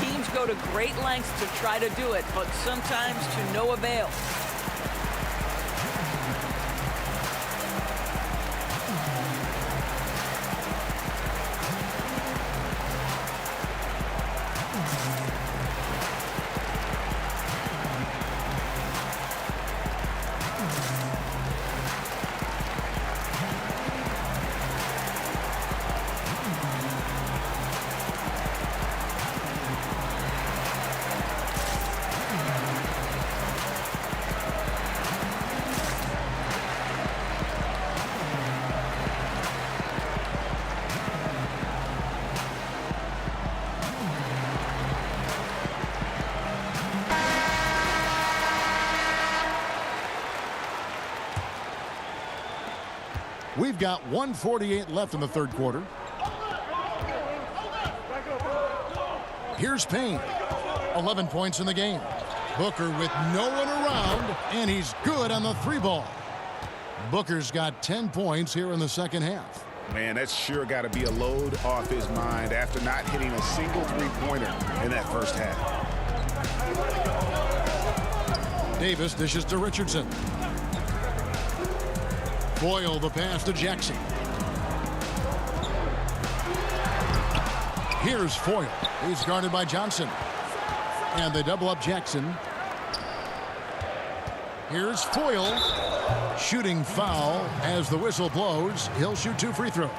Speaker 3: Teams go to great lengths to try to do it, but sometimes to no avail.
Speaker 1: We've got 1:48 left in the third quarter. Here's Payne. 11 points in the game. Booker with no one around, and he's good on the three ball. Booker's got 10 points here in the second half.
Speaker 2: Man, that's sure got to be a load off his mind after not hitting a single three-pointer in that first half.
Speaker 1: Davis dishes to Richardson. Boyle the pass to Jackson. Here's Foyle. He's guarded by Johnson. And they double up Jackson. Here's Foyle. Shooting foul as the whistle blows. He'll shoot 2 free throws.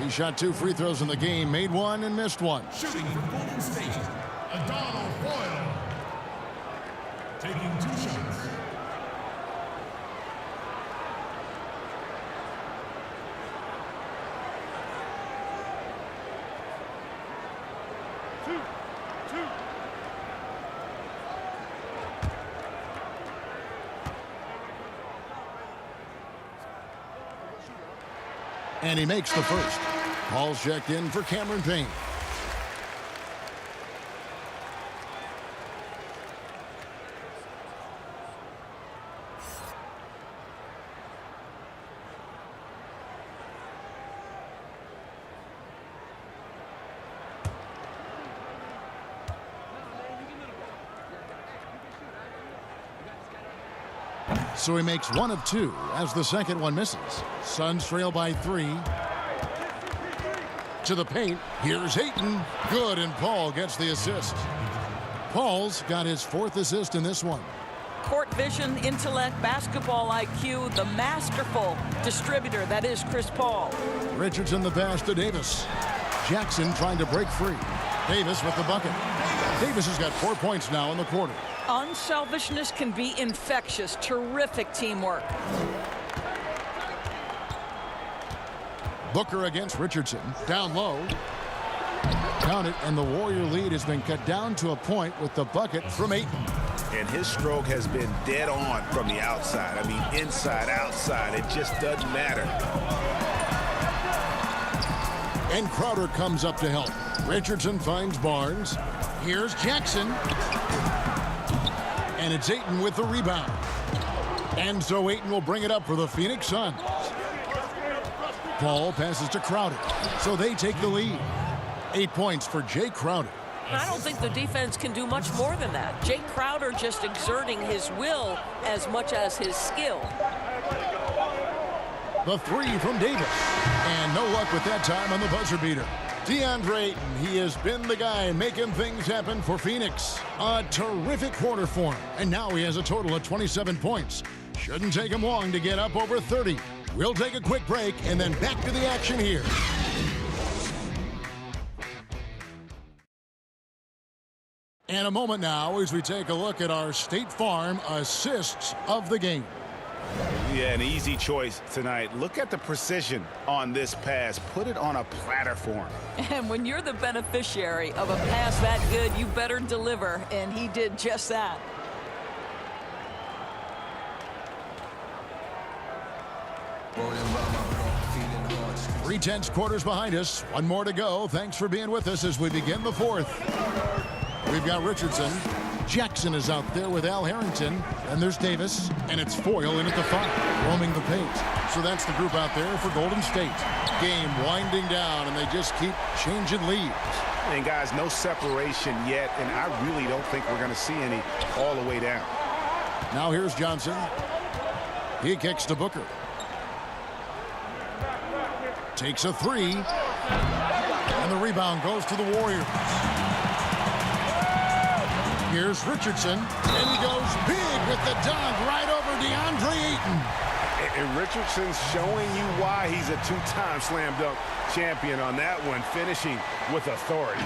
Speaker 1: He shot 2 free throws in the game, made 1 and missed 1.
Speaker 7: Shooting for Golden State, Adonal Foyle. Taking 2 shots.
Speaker 1: And he makes the first. Paul's checked in for Cameron Payne. So he makes 1 of 2 as the second one misses. Suns trail by 3. To the paint. Here's Ayton. Good, and Paul gets the assist. Paul's got his 4th assist in this one.
Speaker 3: Court vision, intellect, basketball IQ, the masterful distributor that is Chris Paul.
Speaker 1: Richardson the pass to Davis. Jackson trying to break free. Davis with the bucket. Davis has got 4 points now in the quarter.
Speaker 3: Unselfishness can be infectious. Terrific teamwork.
Speaker 1: Booker against Richardson. Down low. Count it, and the Warrior lead has been cut down to a point with the bucket from Ayton.
Speaker 2: And his stroke has been dead on from the outside. I mean, inside, outside, it just doesn't matter.
Speaker 1: And Crowder comes up to help. Richardson finds Barnes. Here's Jackson. And it's Ayton with the rebound. And so Ayton will bring it up for the Phoenix Suns. Paul passes to Crowder. So they take the lead. 8 points for Jay Crowder.
Speaker 8: I don't think the defense can do much more than that. Jay Crowder just exerting his will as much as his skill.
Speaker 1: The 3 from Davis. And no luck with that time on the buzzer beater. DeAndre Ayton, he has been the guy making things happen for Phoenix. A terrific quarter for him. And now he has a total of 27 points. Shouldn't take him long to get up over 30. We'll take a quick break and then back to the action here. And a moment now as we take a look at our State Farm assists of the game.
Speaker 2: Yeah, an easy choice tonight. Look at the precision on this pass. Put it on a platter for him.
Speaker 3: And when you're the beneficiary of a pass that good, you better deliver. And he did just that.
Speaker 1: Three tenths quarters behind us. One more to go. Thanks for being with us as we begin the fourth. We've got Richardson. Jackson is out there with Al Harrington. And there's Davis. And it's Foyle in at the 5, roaming the paint. So that's the group out there for Golden State. Game winding down, and they just keep changing leads.
Speaker 2: And guys, no separation yet, and I really don't think we're going to see any all the way down.
Speaker 1: Now here's Johnson. He kicks to Booker. Takes a 3. And the rebound goes to the Warriors. Here's Richardson, and he goes big with the dunk right over DeAndre Ayton.
Speaker 2: And Richardson's showing you why he's a 2-time slam dunk champion on that one, finishing with authority.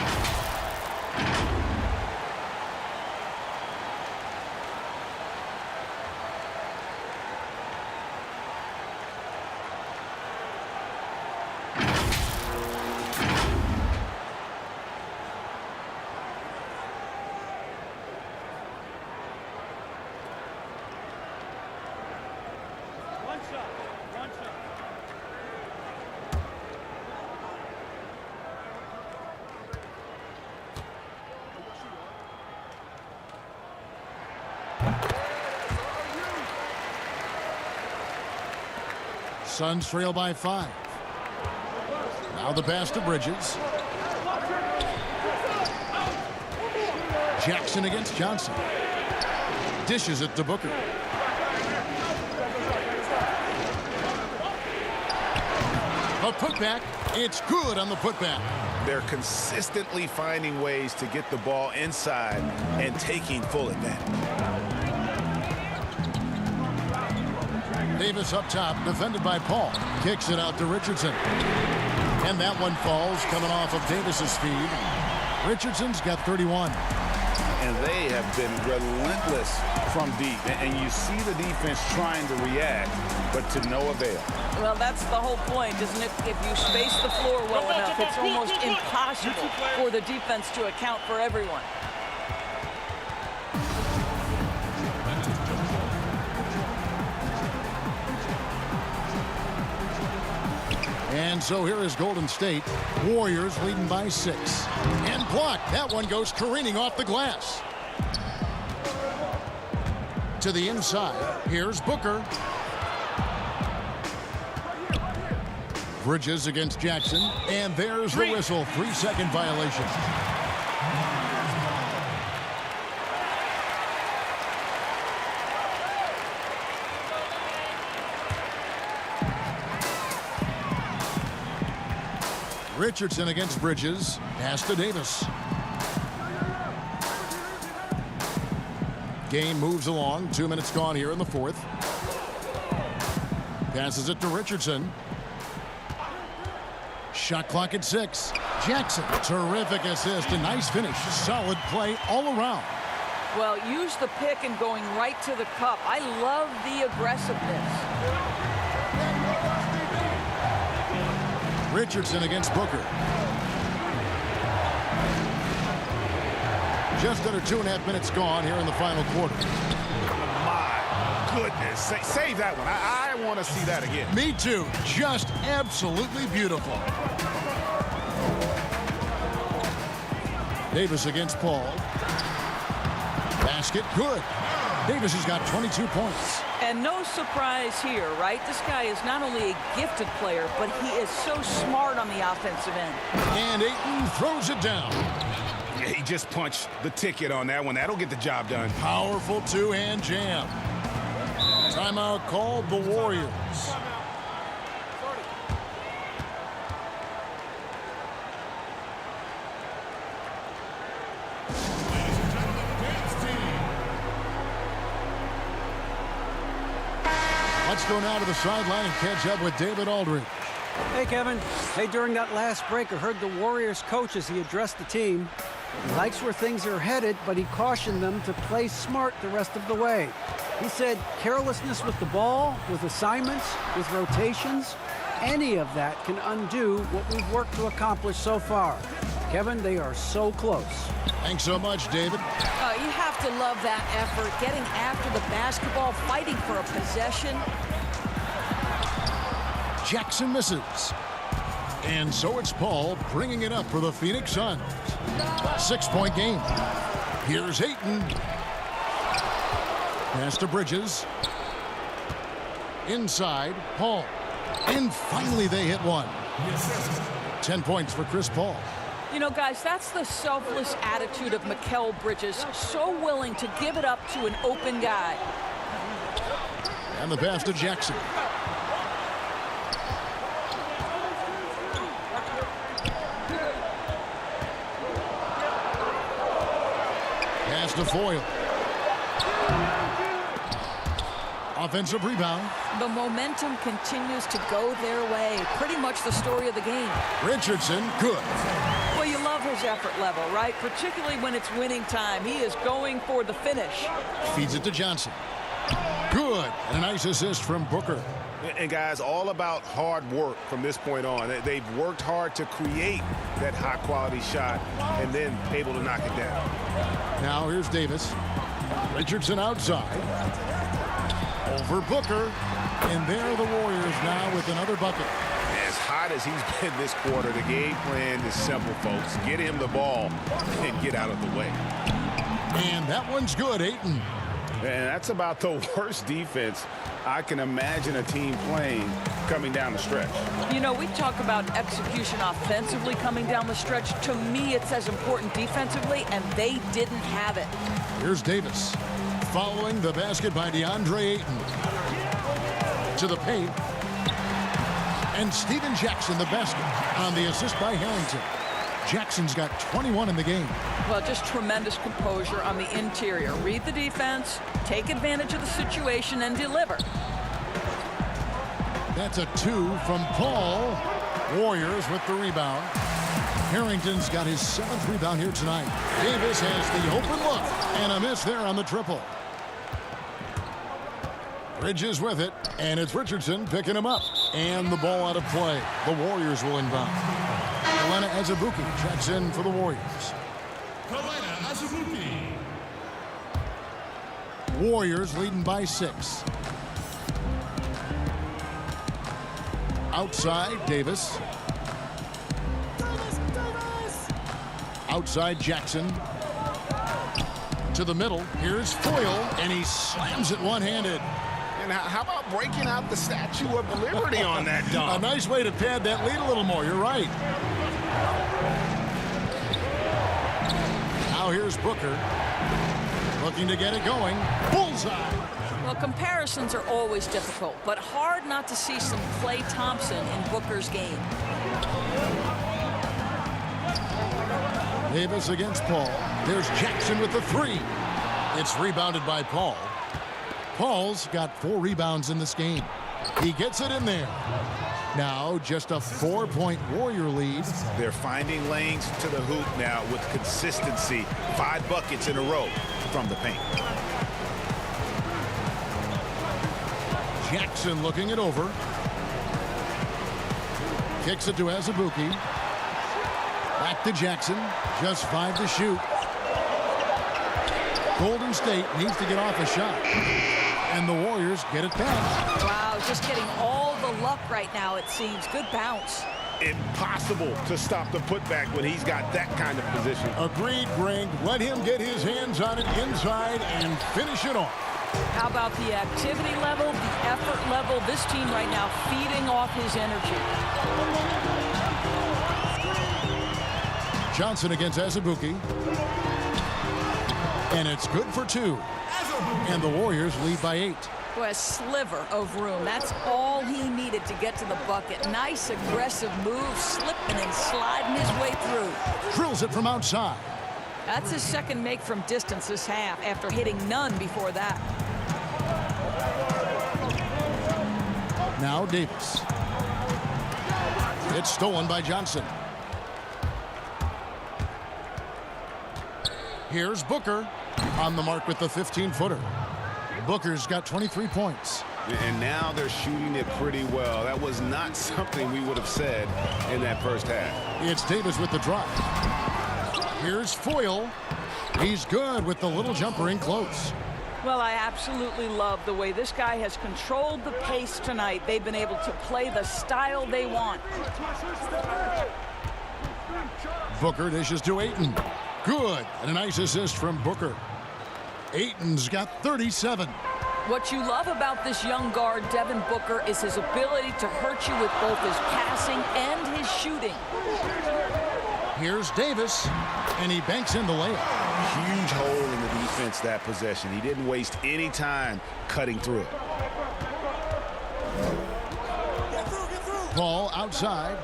Speaker 1: Suns trail by 5. Now the pass to Bridges. Jackson against Johnson. Dishes it to Booker. A putback. It's good on the putback.
Speaker 2: They're consistently finding ways to get the ball inside and taking full advantage.
Speaker 1: Davis up top, defended by Paul. Kicks it out to Richardson. And that one falls, coming off of Davis's feed. Richardson's got 31.
Speaker 2: And they have been relentless from deep. And you see the defense trying to react, but to no avail.
Speaker 3: Well, that's the whole point, isn't it? If you space the floor well enough, it's almost impossible for the defense to account for everyone.
Speaker 1: And so here is Golden State. Warriors leading by 6. And blocked. That one goes careening off the glass. To the inside. Here's Booker. Bridges against Jackson. And there's the whistle. 3-second violation. Richardson against Bridges. Pass to Davis. Game moves along. 2 minutes gone here in the fourth. Passes it to Richardson. Shot clock at 6. Jackson. Terrific assist. A nice finish. Solid play all around.
Speaker 3: Well, use the pick and going right to the cup. I love the aggressiveness.
Speaker 1: Richardson against Booker. Just under 2.5 minutes gone here in the final quarter.
Speaker 2: My goodness. Save that one. I want to see that again.
Speaker 1: Me too. Just absolutely beautiful. Davis against Paul. Basket good. Davis has got 22 points.
Speaker 3: And no surprise here, right? This guy is not only a gifted player, but he is so smart on the offensive end.
Speaker 1: And Ayton throws it down.
Speaker 2: Yeah, he just punched the ticket on that one. That'll get the job done.
Speaker 1: Powerful two-hand jam. Timeout called the Warriors. Let's go now to the sideline and catch up with David Aldridge.
Speaker 5: Hey, Kevin. Hey, during that last break, I heard the Warriors coach as he addressed the team. He likes where things are headed, but he cautioned them to play smart the rest of the way. He said carelessness with the ball, with assignments, with rotations, any of that can undo what we've worked to accomplish so far. Kevin, they are so close.
Speaker 1: Thanks so much, David.
Speaker 3: You have to love that effort, getting after the basketball, fighting for a possession.
Speaker 1: Jackson misses. And so it's Paul bringing it up for the Phoenix Suns. 6-point game. Here's Ayton. Pass to Bridges. Inside, Paul. And finally they hit one. 10 points for Chris Paul.
Speaker 3: You know, guys, that's the selfless attitude of Mikal Bridges. So willing to give it up to an open guy.
Speaker 1: And the pass to Jackson. Pass to Foyle. Offensive rebound.
Speaker 3: The momentum continues to go their way. Pretty much the story of the game.
Speaker 1: Richardson, good.
Speaker 3: Well, you love his effort level, right? Particularly when it's winning time. He is going for the finish.
Speaker 1: Feeds it to Johnson. Good. And a nice assist from Booker.
Speaker 2: And, guys, all about hard work from this point on. They've worked hard to create that high-quality shot and then able to knock it down.
Speaker 1: Now here's Davis. Richardson outside. Over Booker. And there are the Warriors now with another bucket.
Speaker 2: As hot as he's been this quarter, the game plan is simple, folks. Get him the ball and get out of the way.
Speaker 1: And that one's good, Ayton.
Speaker 2: And that's about the worst defense I can imagine a team playing coming down the stretch.
Speaker 3: You know, we talk about execution offensively coming down the stretch. To me, it's as important defensively, and they didn't have it.
Speaker 1: Here's Davis. Following the basket by DeAndre Ayton. To the paint. And Steven Jackson, the basket, on the assist by Harrington. Jackson's got 21 in the game.
Speaker 3: Well, just tremendous composure on the interior. Read the defense, take advantage of the situation, and deliver.
Speaker 1: That's a 2 from Paul. Warriors with the rebound. Harrington's got his 7th rebound here tonight. Davis has the open look and a miss there on the triple. Bridges with it, and it's Richardson picking him up. And the ball out of play. The Warriors will inbound. Helena Azubuike checks in for the Warriors.
Speaker 7: Helena Azubuike.
Speaker 1: Warriors leading by 6. Outside, Davis. Outside, Jackson. To the middle. Here's Foyle, and he slams it one-handed.
Speaker 2: And how about breaking out the Statue of Liberty on that dunk?
Speaker 1: A nice way to pad that lead a little more. You're right. Now here's Booker. Looking to get it going. Bullseye.
Speaker 3: Well, comparisons are always difficult, but hard not to see some Klay Thompson in Booker's game.
Speaker 1: Davis against Paul. There's Jackson with the 3. It's rebounded by Paul. Paul's got 4 rebounds in this game. He gets it in there. Now just a 4-point Warrior lead.
Speaker 2: They're finding lanes to the hoop now with consistency. 5 buckets in a row from the paint.
Speaker 1: Jackson looking it over. Kicks it to Azubuike. Back to Jackson. Just 5 to shoot. Golden State needs to get off a shot. And the Warriors get it back.
Speaker 3: Wow, just getting all the luck right now, it seems. Good bounce.
Speaker 2: Impossible to stop the putback when he's got that kind of position.
Speaker 1: Agreed, Greg. Let him get his hands on it inside and finish it off.
Speaker 3: How about the activity level, the effort level? This team right now feeding off his energy.
Speaker 1: Johnson against Azubuike. And it's good for 2. And the Warriors lead by 8.
Speaker 3: Boy, a sliver of room. That's all he needed to get to the bucket. Nice aggressive move, slipping and sliding his way through.
Speaker 1: Drills it from outside.
Speaker 3: That's his second make from distance this half after hitting none before that.
Speaker 1: Now Davis. It's stolen by Johnson. Here's Booker on the mark with the 15-footer. Booker's got 23 points.
Speaker 2: And now they're shooting it pretty well. That was not something we would have said in that first half.
Speaker 1: It's Davis with the drive. Here's Foyle. He's good with the little jumper in close.
Speaker 3: Well, I absolutely love the way this guy has controlled the pace tonight. They've been able to play the style they want.
Speaker 1: Booker dishes to Ayton. Good. And a nice assist from Booker. Ayton's got 37.
Speaker 3: What you love about this young guard, Devin Booker, is his ability to hurt you with both his passing and his shooting.
Speaker 1: Here's Davis, and he banks in the layup.
Speaker 2: Huge hole in the defense that possession. He didn't waste any time cutting through it.
Speaker 1: Ball outside.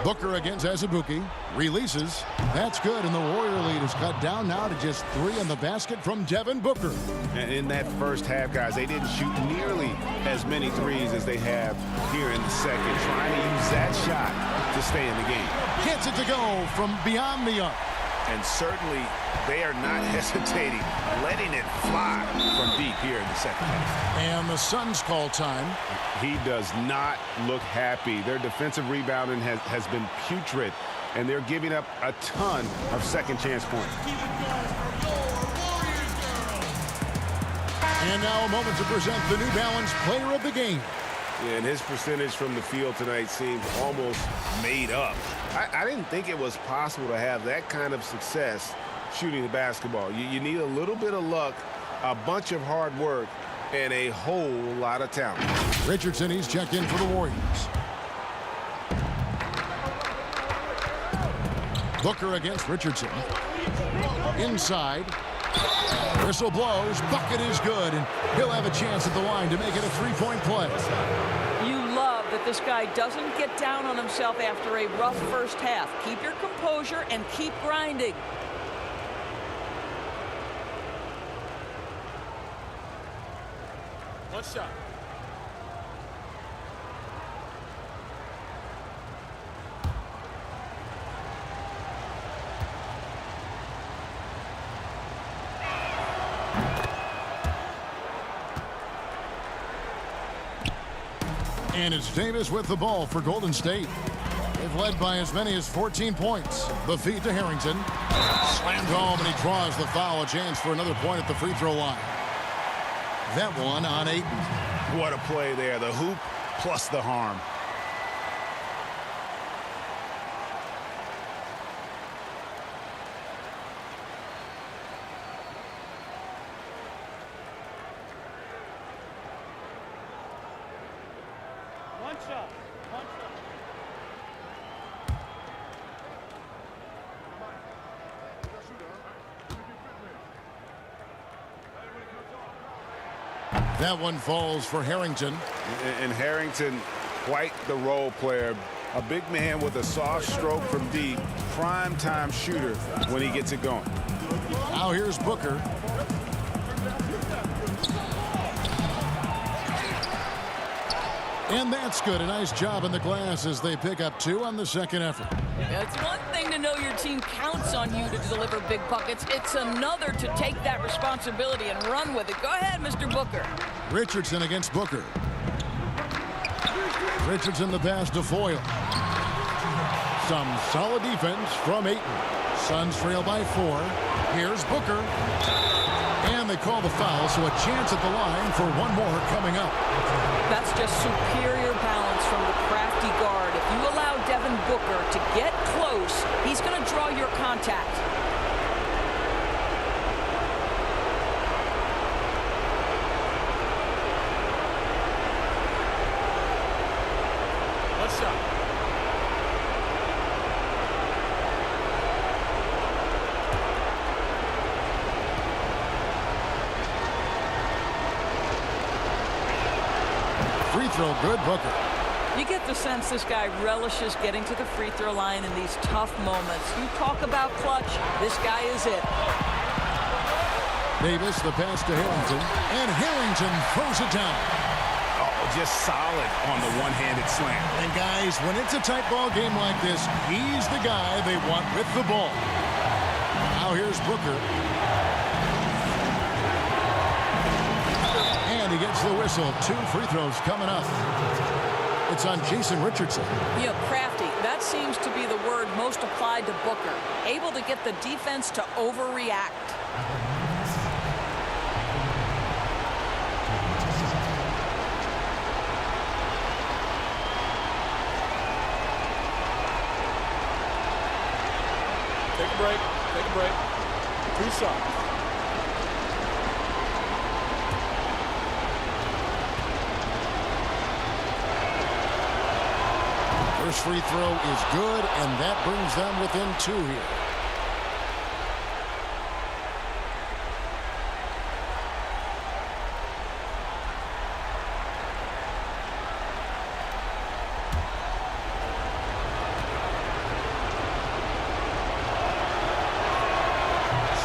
Speaker 1: Booker against Azubuike. Releases. That's good, and the Warrior lead is cut down now to just 3 in the basket from Devin Booker.
Speaker 2: And in that first half, guys, they didn't shoot nearly as many threes as they have here in the second, trying to use that shot to stay in the game.
Speaker 1: Gets it to go from beyond the arc.
Speaker 2: And certainly they are not hesitating, letting it fly from deep here in the second half.
Speaker 1: And the Suns call time.
Speaker 2: He does not look happy. Their defensive rebounding has been putrid, and they're giving up a ton of second chance points.
Speaker 1: And now a moment to present the New Balance Player of the Game.
Speaker 2: Yeah, and his percentage from the field tonight seems almost made up. I didn't think it was possible to have that kind of success shooting the basketball. You need a little bit of luck, a bunch of hard work, and a whole lot of talent.
Speaker 1: Richardson, he's checked in for the Warriors. Booker against Richardson. Inside. Whistle blows. Bucket is good, and he'll have a chance at the line to make it a three-point play.
Speaker 3: You love that this guy doesn't get down on himself after a rough first half. Keep your composure and keep grinding.
Speaker 10: One shot.
Speaker 1: And it's Davis with the ball for Golden State. They've led by as many as 14 points. The feed to Harrington. Slammed home, and he draws the foul. A chance for another point at the free throw line. That one on Ayton.
Speaker 2: What a play there. The hoop plus the harm.
Speaker 6: One shot.
Speaker 1: That one falls for Harrington.
Speaker 2: And Harrington, quite the role player. A big man with a soft stroke from deep. Prime time shooter when he gets it going.
Speaker 1: Now here's Booker. And that's good. A nice job in the glass as they pick up 2 on the second effort.
Speaker 3: It's one thing to know your team counts on you to deliver big buckets. It's another to take that responsibility and run with it. Go ahead, Mr. Booker.
Speaker 1: Richardson against Booker. Richardson the pass to Foyle. Some solid defense from Ayton. Suns trail by 4. Here's Booker. And they call the foul, so a chance at the line for one more coming up.
Speaker 3: That's just superior balance from the crafty guard. If you allow Devin Booker to get close, he's going to draw your contact.
Speaker 10: One shot.
Speaker 1: Free throw good, Booker.
Speaker 3: You get the sense this guy relishes getting to the free throw line in these tough moments. You talk about clutch, this guy is it.
Speaker 1: Davis, the pass to Harrington, and Harrington throws it down.
Speaker 2: Oh, just solid on the one-handed slam.
Speaker 1: And guys, when it's a tight ball game like this, he's the guy they want with the ball. Now here's Booker. And he gets the whistle. 2 free throws coming up. It's on Jason Richardson.
Speaker 3: You know, crafty, that seems to be the word most applied to Booker. Able to get the defense to overreact.
Speaker 10: Take a break. Take a break. 2 shots.
Speaker 1: First free throw is good, and that brings them within 2 here.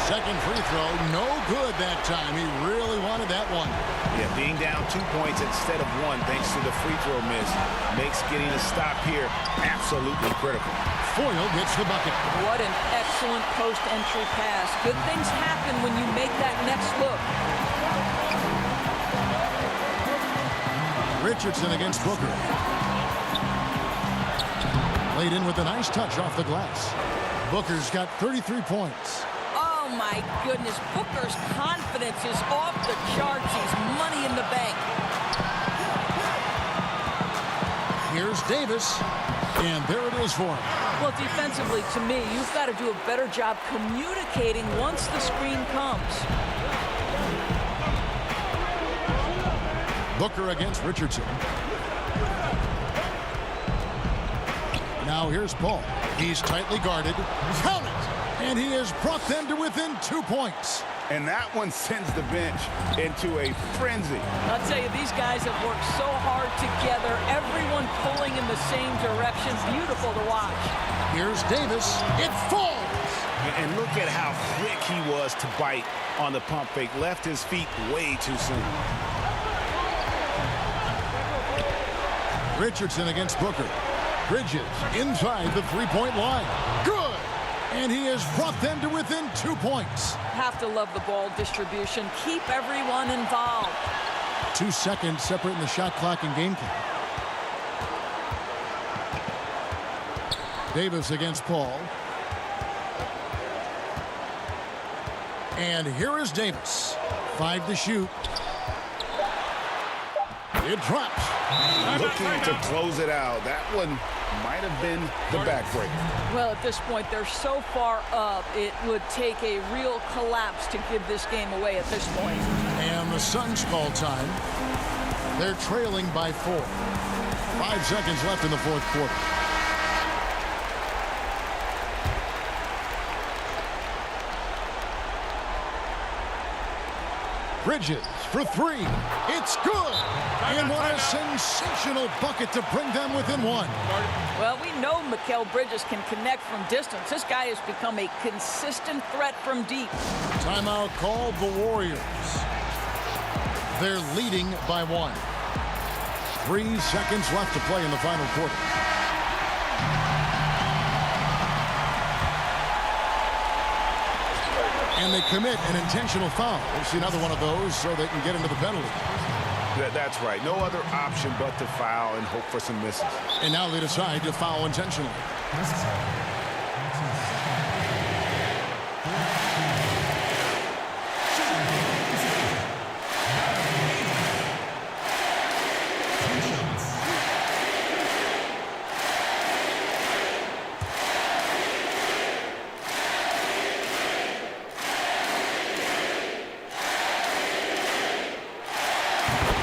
Speaker 1: Second free throw, no good that time. He really wanted that one.
Speaker 2: Yeah, being down 2 points instead of 1 thanks to the free throw miss makes getting a stop here absolutely critical.
Speaker 1: Foyle gets the bucket.
Speaker 3: What an excellent post-entry pass. Good things happen when you make that next look.
Speaker 1: Richardson against Booker. Laid in with a nice touch off the glass. Booker's got 33 points.
Speaker 3: Oh, my goodness. Booker's confidence is off the charts. He's money in the bank.
Speaker 1: Here's Davis. And there it is for him.
Speaker 3: Well, defensively, to me, you've got to do a better job communicating once the screen comes.
Speaker 1: Booker against Richardson. Now here's Paul. He's tightly guarded. Count it! And he has brought them to within 2 points.
Speaker 2: And that one sends the bench into a frenzy.
Speaker 3: I'll tell you, these guys have worked so hard together. Everyone pulling in the same direction. Beautiful to watch.
Speaker 1: Here's Davis. It falls.
Speaker 2: And look at how quick he was to bite on the pump fake. Left his feet way too soon.
Speaker 1: Richardson against Booker. Bridges inside the three-point line. Good! And he has brought them to within 2 points.
Speaker 3: Have to love the ball distribution. Keep everyone involved.
Speaker 1: 2 seconds separating the shot clock and game clock. Davis against Paul. And here is Davis. 5 to shoot. It drops.
Speaker 2: Looking to close it out. That one might have been the backbreaker.
Speaker 3: Well, at this point, they're so far up, it would take a real collapse to give this game away at this point.
Speaker 1: And the Suns call time. They're trailing by 4. 5 seconds left in the fourth quarter. Bridges for 3. It's good. And what a sensational bucket to bring them within 1.
Speaker 3: Well, we know Mikal Bridges can connect from distance. This guy has become a consistent threat from deep.
Speaker 1: Timeout called the Warriors. They're leading by 1. 3 seconds left to play in the final quarter. And they commit an intentional foul. We'll see another one of those so they can get into the penalty.
Speaker 2: That's right. No other option but to foul and hope for some misses.
Speaker 1: And now they decide to foul intentionally.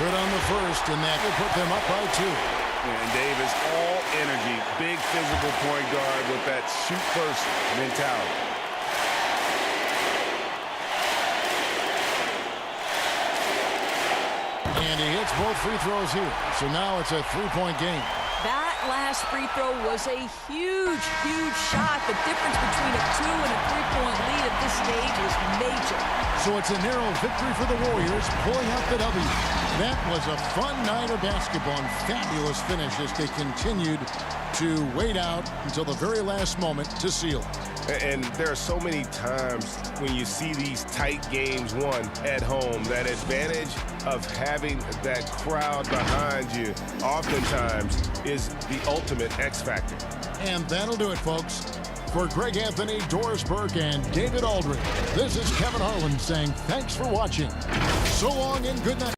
Speaker 1: Good on the first, and that will put them up by 2.
Speaker 2: And Davis, all energy, big physical point guard with that shoot-first mentality.
Speaker 1: And he hits both free throws here. So now it's a 3-point game.
Speaker 3: That last free throw was a huge, huge shot. The difference between a 2 and a 3-point lead at this stage is major.
Speaker 1: So it's a narrow victory for the Warriors, pulling out the W. That was a fun night of basketball and fabulous finish as they continued to wait out until the very last moment to seal.
Speaker 2: And there are so many times when you see these tight games won at home, that advantage of having that crowd behind you oftentimes is the ultimate X factor.
Speaker 1: And that'll do it, folks. For Greg Anthony, Doris Burke, and David Aldridge, this is Kevin Harlan saying thanks for watching. So long and good night.